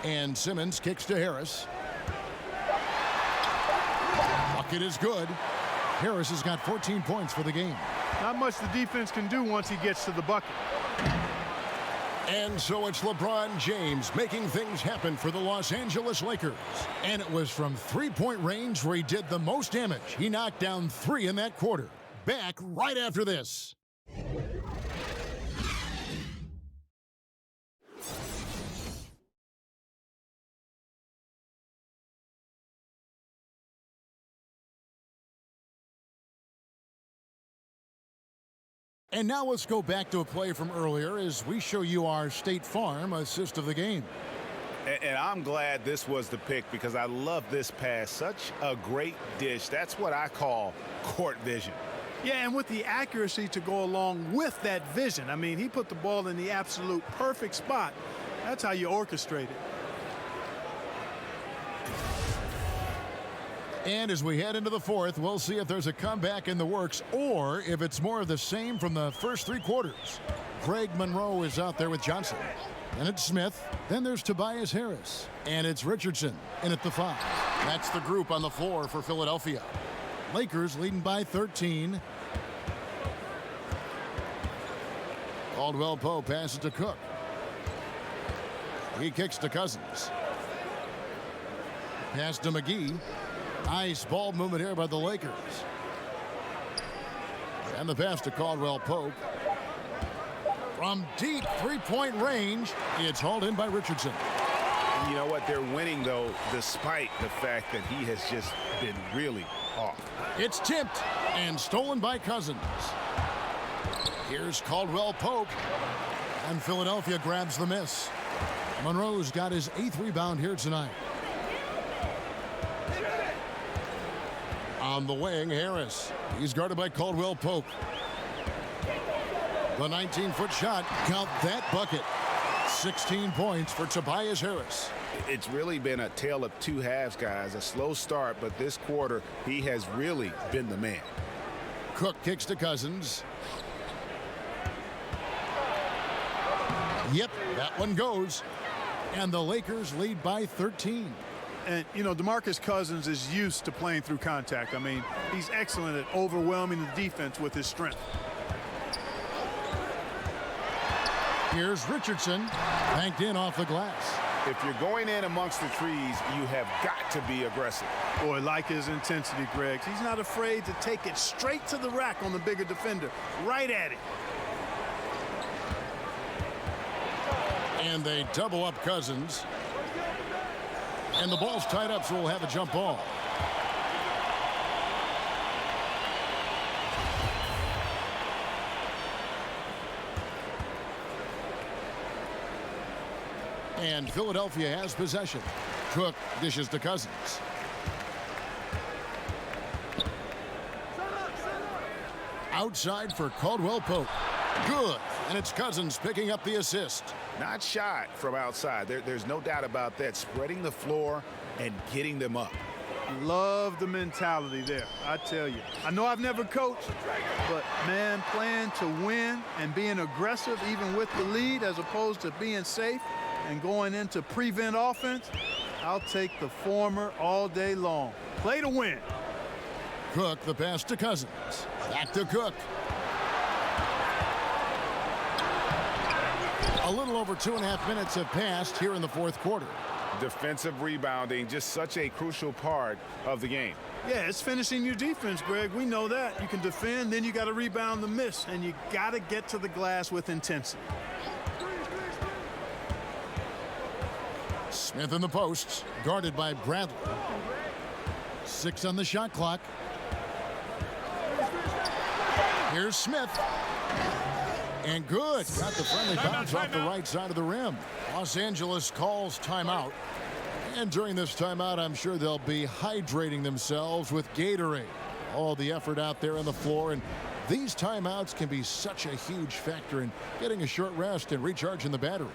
And Simmons kicks to Harris. Bucket is good. Harris has got 14 points for the game. Not much the defense can do once he gets to the bucket. And so it's LeBron James making things happen for the Los Angeles Lakers. And it was from three-point range where he did the most damage. He knocked down 3 in that quarter. Back right after this. And now let's go back to a play from earlier as we show you our State Farm assist of the game. And I'm glad this was the pick because I love this pass. Such a great dish. That's what I call court vision. Yeah, and with the accuracy to go along with that vision. I mean, he put the ball in the absolute perfect spot. That's how you orchestrate it. And as we head into the fourth, we'll see if there's a comeback in the works or if it's more of the same from the first 3 quarters. Greg Monroe is out there with Johnson. Then it's Smith. Then there's Tobias Harris. And it's Richardson in at the 5. That's the group on the floor for Philadelphia. Lakers leading by 13. Caldwell Pope passes to Cook. He kicks to Cousins. Pass to McGee. Nice ball movement here by the Lakers. And the pass to Caldwell Pope. From deep three-point range, it's hauled in by Richardson. You know what? They're winning, though, despite the fact that he has just been really off. It's tipped and stolen by Cousins. Here's Caldwell Pope. And Philadelphia grabs the miss. Monroe's got his 8th rebound here tonight. On the wing, Harris. He's guarded by Caldwell Pope. The 19-foot shot. Count that bucket. 16 points for Tobias Harris. It's really been a tale of two halves, guys. A slow start, but this quarter, he has really been the man. Cook kicks to Cousins. Yep, that one goes. And the Lakers lead by 13. And, you know, DeMarcus Cousins is used to playing through contact. I mean, he's excellent at overwhelming the defense with his strength. Here's Richardson, banked in off the glass. If you're going in amongst the trees, you have got to be aggressive. Boy, like his intensity, Greg. He's not afraid to take it straight to the rack on the bigger defender. Right at it. And they double up Cousins. And the ball's tied up, so we'll have a jump ball. And Philadelphia has possession. Cook dishes to Cousins. Outside for Caldwell Pope. Good. And it's Cousins picking up the assist. Not shot from outside. There's no doubt about that. Spreading the floor and getting them up. Love the mentality there, I tell you. I know I've never coached, but, man, playing to win and being aggressive even with the lead as opposed to being safe and going into prevent offense, I'll take the former all day long. Play to win. Cook, the pass to Cousins. Back to Cook. A little over 2.5 minutes have passed here in the fourth quarter. Defensive rebounding, just such a crucial part of the game. Yeah, it's finishing your defense, Greg. We know that. You can defend, then you got to rebound the miss, and you got to get to the glass with intensity. Smith in the posts, guarded by Bradley. 6 on the shot clock. Here's Smith. And good. Got the friendly bounce off the right side of the rim. Los Angeles calls timeout. And during this timeout, I'm sure they'll be hydrating themselves with Gatorade. All the effort out there on the floor. And these timeouts can be such a huge factor in getting a short rest and recharging the battery.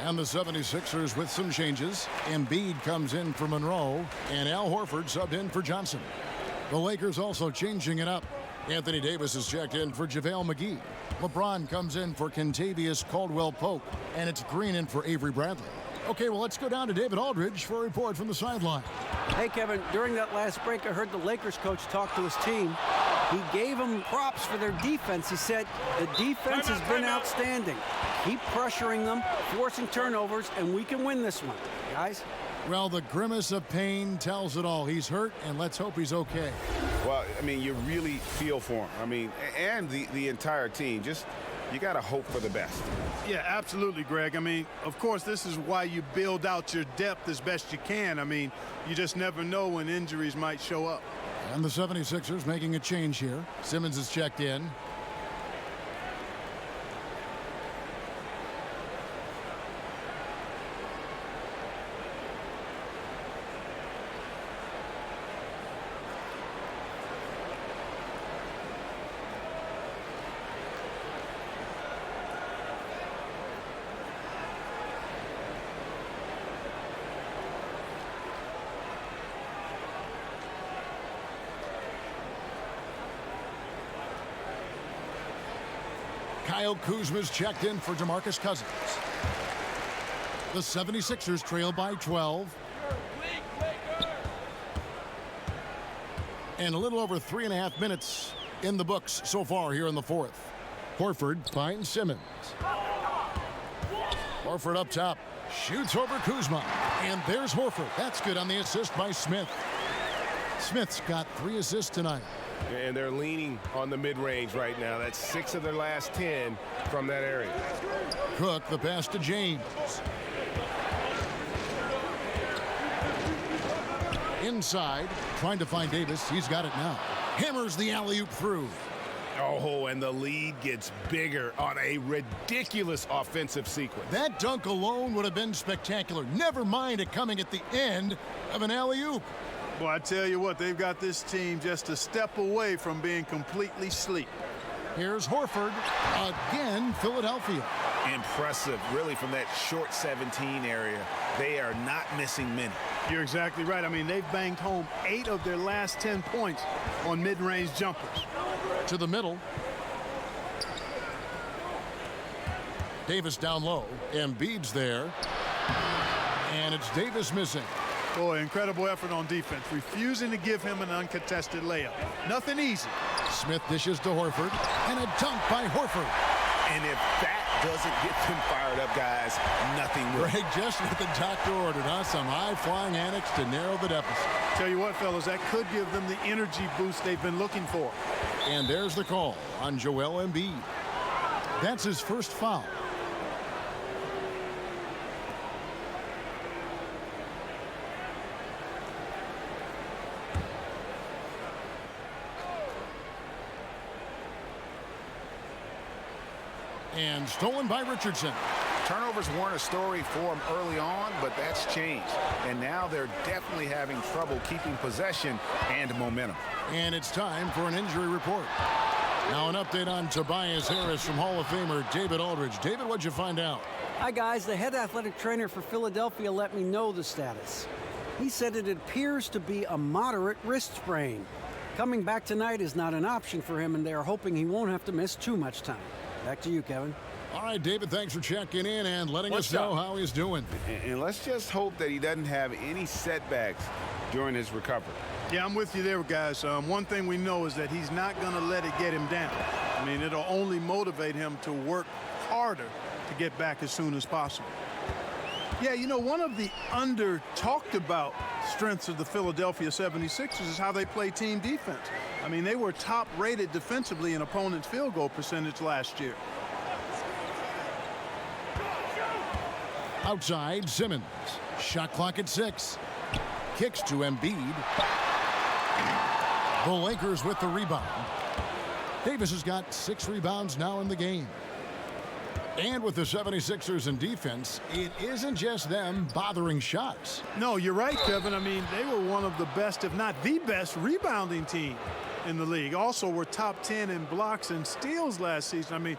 And the 76ers with some changes. Embiid comes in for Monroe, and Al Horford subbed in for Johnson. The Lakers also changing it up. Anthony Davis is checked in for JaVale McGee. LeBron comes in for Kentavious Caldwell-Pope, and it's Green in for Avery Bradley. Okay, well, let's go down to David Aldridge for a report from the sideline. Hey, Kevin, during that last break, I heard the Lakers coach talk to his team. He gave them props for their defense. He said the defense has been outstanding. Keep pressuring them, forcing turnovers, and we can win this one, guys. Well, the grimace of pain tells it all. He's hurt, and let's hope he's okay. Well, I mean, you really feel for him. I mean, and the entire team. Just, you got to hope for the best. Yeah, absolutely, Greg. I mean, of course, this is why you build out your depth as best you can. I mean, you just never know when injuries might show up. And the 76ers making a change here. Simmons is checked in. Kyle Kuzma's checked in for DeMarcus Cousins. The 76ers trail by 12. And a little over 3.5 minutes in the books so far here in the fourth. Horford finds Simmons. Horford up top. Shoots over Kuzma. And there's Horford. That's good on the assist by Smith. Smith's got 3 assists tonight. And they're leaning on the mid-range right now. That's 6 of their last 10 from that area. Cook, the pass to James. Inside, trying to find Davis. He's got it now. Hammers the alley-oop through. Oh, and the lead gets bigger on a ridiculous offensive sequence. That dunk alone would have been spectacular. Never mind it coming at the end of an alley-oop. Well, I tell you what, they've got this team just a step away from being completely asleep. Here's Horford. Again, Philadelphia. Impressive, really, from that short 17 area. They are not missing many. You're exactly right. I mean, they've banged home 8 of their last 10 points on mid-range jumpers. To the middle. Davis down low. Embiid's there. And it's Davis missing. Boy, incredible effort on defense, refusing to give him an uncontested layup. Nothing easy. Smith dishes to Horford, and a dunk by Horford. And if that doesn't get them fired up, guys, nothing will. Greg, just what the doctor ordered, huh? Some high-flying antics to narrow the deficit. Tell you what, fellas, that could give them the energy boost they've been looking for. And there's the call on Joel Embiid. That's his first foul. And stolen by Richardson. Turnovers weren't a story for them early on, but that's changed. And now they're definitely having trouble keeping possession and momentum. And it's time for an injury report. Now an update on Tobias Harris from Hall of Famer David Aldridge. David, what'd you find out? Hi, guys. The head athletic trainer for Philadelphia let me know the status. He said it appears to be a moderate wrist sprain. Coming back tonight is not an option for him, and they are hoping he won't have to miss too much time. Back to you, Kevin. All right, David, thanks for checking in and letting us know how he's doing. And let's just hope that he doesn't have any setbacks during his recovery. Yeah, I'm with you there, guys. One thing we know is that he's not going to let it get him down. I mean, it'll only motivate him to work harder to get back as soon as possible. Yeah, you know, one of the under-talked about strengths of the Philadelphia 76ers is how they play team defense. I mean, they were top-rated defensively in opponents' field goal percentage last year. Outside, Simmons. Shot clock at 6. Kicks to Embiid. The Lakers with the rebound. Davis has got 6 rebounds now in the game. And with the 76ers in defense, it isn't just them bothering shots. No, you're right, Kevin. I mean, they were one of the best, if not the best, rebounding team in the league. Also, were top 10 in blocks and steals last season. I mean,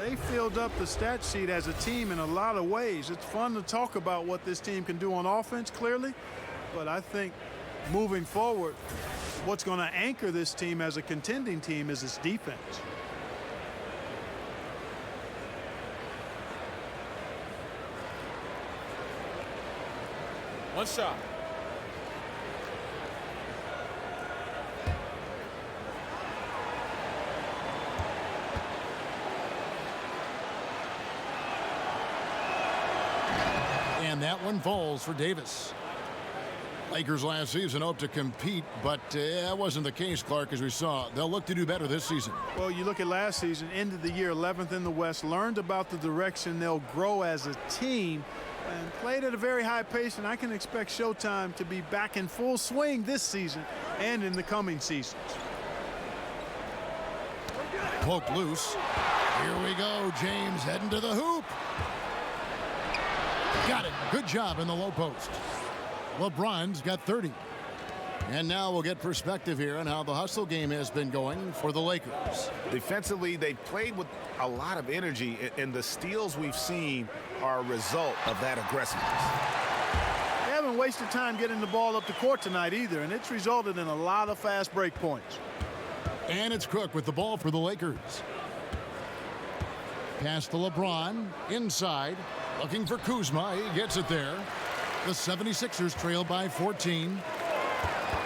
they filled up the stat sheet as a team in a lot of ways. It's fun to talk about what this team can do on offense, clearly. But I think moving forward, what's going to anchor this team as a contending team is its defense. One shot. And that one falls for Davis. Lakers last season hoped to compete, but that wasn't the case, Clark, as we saw. They'll look to do better this season. Well, you look at last season, end of the year, 11th in the West, learned about the direction they'll grow as a team, and played at a very high pace, and I can expect Showtime to be back in full swing this season and in the coming seasons. Poke loose. Here we go. James heading to the hoop. Got it. Good job in the low post. LeBron's got 30. And now we'll get perspective here on how the hustle game has been going for the Lakers. Defensively, they played with a lot of energy, and the steals we've seen are a result of that aggressiveness. They haven't wasted time getting the ball up the court tonight either, and it's resulted in a lot of fast break points. And it's Cook with the ball for the Lakers. Pass to LeBron, inside, looking for Kuzma. He gets it there. The 76ers trail by 14.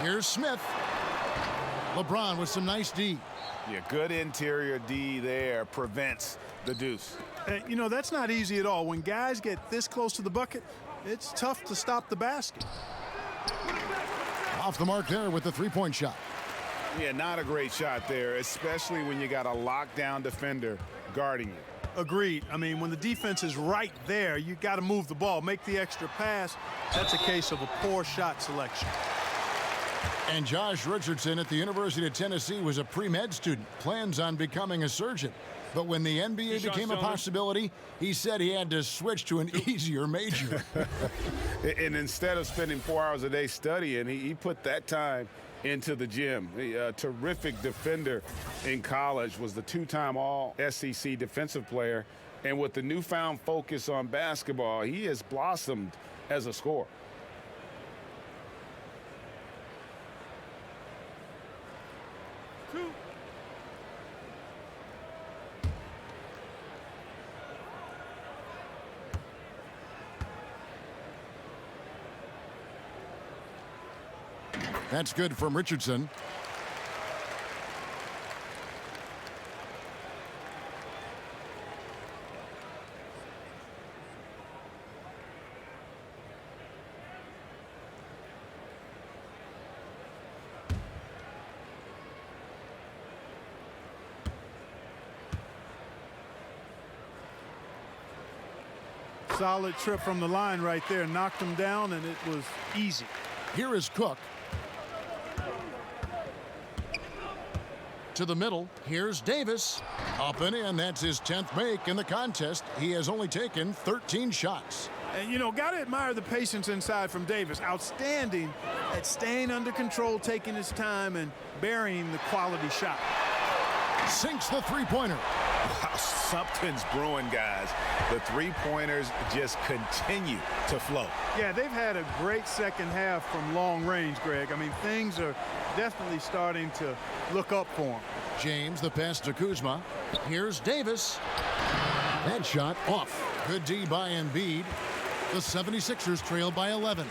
Here's Smith. LeBron with some nice D. Yeah, good interior D there prevents the deuce. You know, that's not easy at all. When guys get this close to the bucket, it's tough to stop the basket. Off the mark there with the three-point shot. Yeah, not a great shot there, especially when you got a lockdown defender guarding you. Agreed. I mean, when the defense is right there, you got to move the ball, make the extra pass. That's a case of a poor shot selection. And Josh Richardson at the University of Tennessee was a pre-med student, plans on becoming a surgeon. But when the NBA became a possibility, he said he had to switch to an easier major. And instead of spending 4 hours a day studying, he put that time into the gym. A terrific defender in college, was the two-time All-SEC defensive player. And with the newfound focus on basketball, he has blossomed as a scorer. That's good from Richardson. Solid trip from the line right there. Knocked him down, and it was easy. Here is Cook. To the middle, here's Davis. Up and in, that's his 10th make in the contest. He has only taken 13 shots. And, you know, got to admire the patience inside from Davis. Outstanding at staying under control, taking his time, and burying the quality shot. Sinks the three-pointer. Wow, something's brewing, guys. The three-pointers just continue to flow. Yeah, they've had a great second half from long range, Greg. I mean, things are definitely starting to look up for him. James, the pass to Kuzma. Here's Davis. That shot off. Good D by Embiid. The 76ers trail by 11.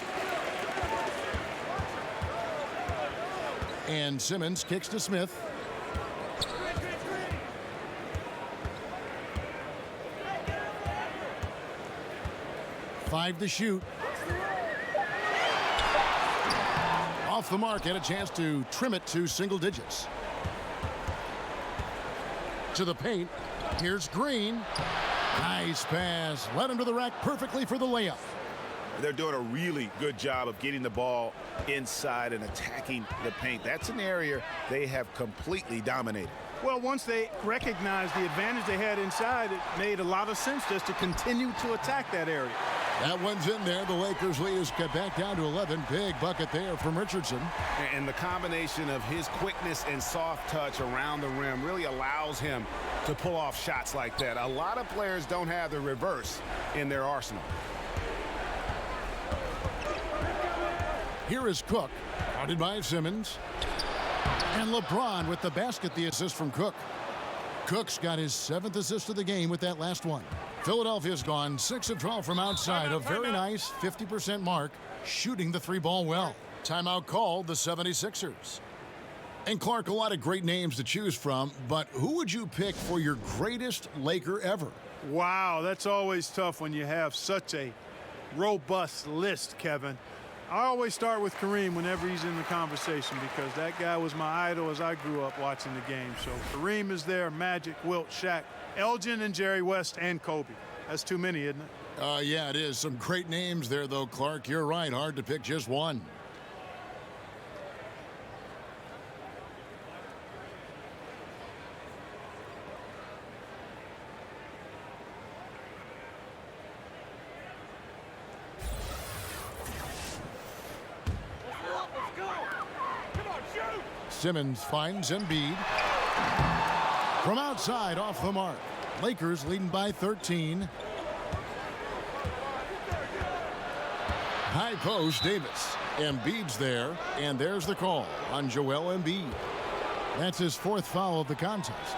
And Simmons kicks to Smith. Five to shoot. Off the mark, had a chance to trim it to single digits. To the paint. Here's Green. Nice pass. Led him to the rack perfectly for the layup. They're doing a really good job of getting the ball inside and attacking the paint. That's an area they have completely dominated. Well, once they recognized the advantage they had inside, it made a lot of sense just to continue to attack that area. That one's in there. The Lakers lead is cut back down to 11. Big bucket there from Richardson. And the combination of his quickness and soft touch around the rim really allows him to pull off shots like that. A lot of players don't have the reverse in their arsenal. Here is Cook, guarded by Simmons. And LeBron with the basket, the assist from Cook. Cook's got his 7th assist of the game with that last one. Philadelphia's gone 6 of 12 from outside. A very nice 50% mark, shooting the three ball well. Timeout called the 76ers. And Clark, a lot of great names to choose from, but who would you pick for your greatest Laker ever? Wow, that's always tough when you have such a robust list, Kevin. I always start with Kareem whenever he's in the conversation because that guy was my idol as I grew up watching the game. So Kareem is there, Magic, Wilt, Shaq, Elgin, and Jerry West, and Kobe. That's too many, isn't it? Yeah, it is. Some great names there, though, Clark. You're right. Hard to pick just one. Simmons finds Embiid. From outside, off the mark. Lakers leading by 13. High post, Davis. Embiid's there, and there's the call on Joel Embiid. That's his 4th foul of the contest.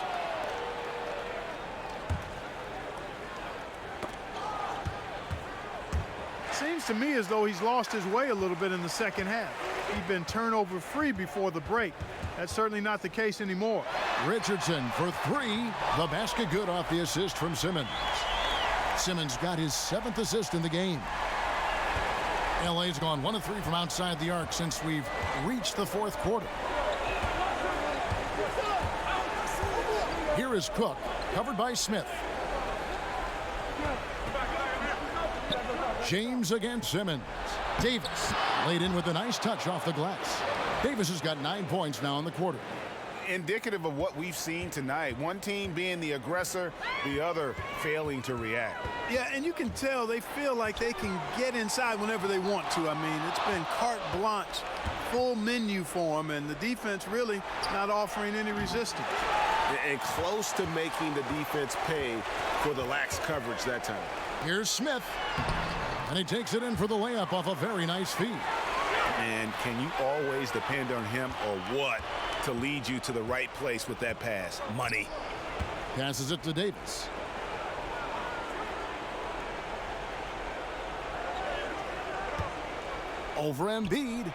Seems to me as though he's lost his way a little bit in the second half. He'd been turnover free before the break. That's certainly not the case anymore. Richardson for three. The basket good off the assist from Simmons. Simmons got his 7th assist in the game. LA's gone 1 of 3 from outside the arc since we've reached the 4th quarter. Here is Cook, covered by Smith. James against Simmons. Davis laid in with a nice touch off the glass. Davis has got 9 points now in the quarter. Indicative of what we've seen tonight. One team being the aggressor, the other failing to react. Yeah, and you can tell they feel like they can get inside whenever they want to. I mean, it's been carte blanche, full menu for them, and the defense really not offering any resistance. And close to making the defense pay for the lax coverage that time. Here's Smith, and he takes it in for the layup off a very nice feed. And can you always depend on him or what to lead you to the right place with that pass? Money. Passes it to Davis. Over Embiid.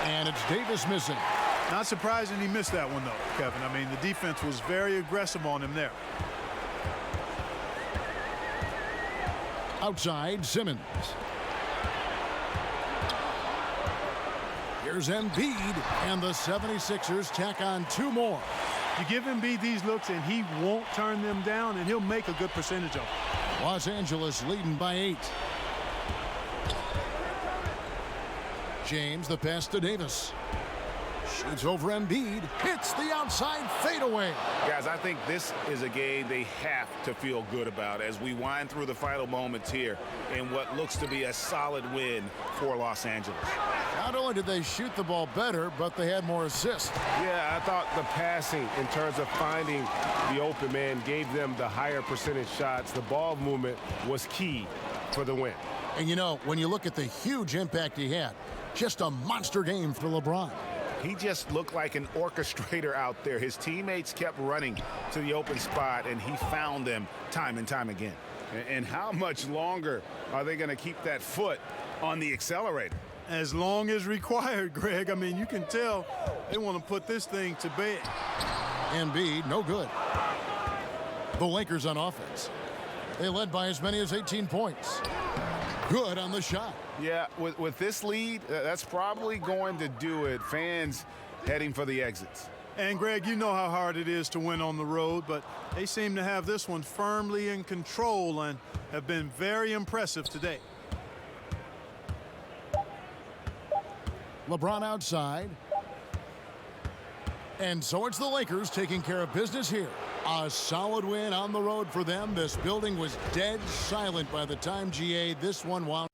And it's Davis missing. Not surprising he missed that one, though, Kevin. I mean, the defense was very aggressive on him there. Outside, Simmons. Here's Embiid, and the 76ers tack on 2 more. You give Embiid these looks, and he won't turn them down, and he'll make a good percentage of them. Los Angeles leading by 8. James, the pass to Davis. Shoots over Embiid. Hits the outside fadeaway. Guys, I think this is a game they have to feel good about as we wind through the final moments here in what looks to be a solid win for Los Angeles. Not only did they shoot the ball better, but they had more assists. Yeah, I thought the passing in terms of finding the open man gave them the higher percentage shots. The ball movement was key for the win. And you know, when you look at the huge impact he had, just a monster game for LeBron. He just looked like an orchestrator out there. His teammates kept running to the open spot, and he found them time and time again. And how much longer are they going to keep that foot on the accelerator? As long as required, Greg. I mean, you can tell they want to put this thing to bed. Embiid, no good. The Lakers on offense. They led by as many as 18 points. Good on the shot. Yeah, with this lead, that's probably going to do it. Fans heading for the exits. And, Greg, you know how hard it is to win on the road, but they seem to have this one firmly in control and have been very impressive today. LeBron outside. And so it's the Lakers taking care of business here. A solid win on the road for them. This building was dead silent by the time, GA, this one wound.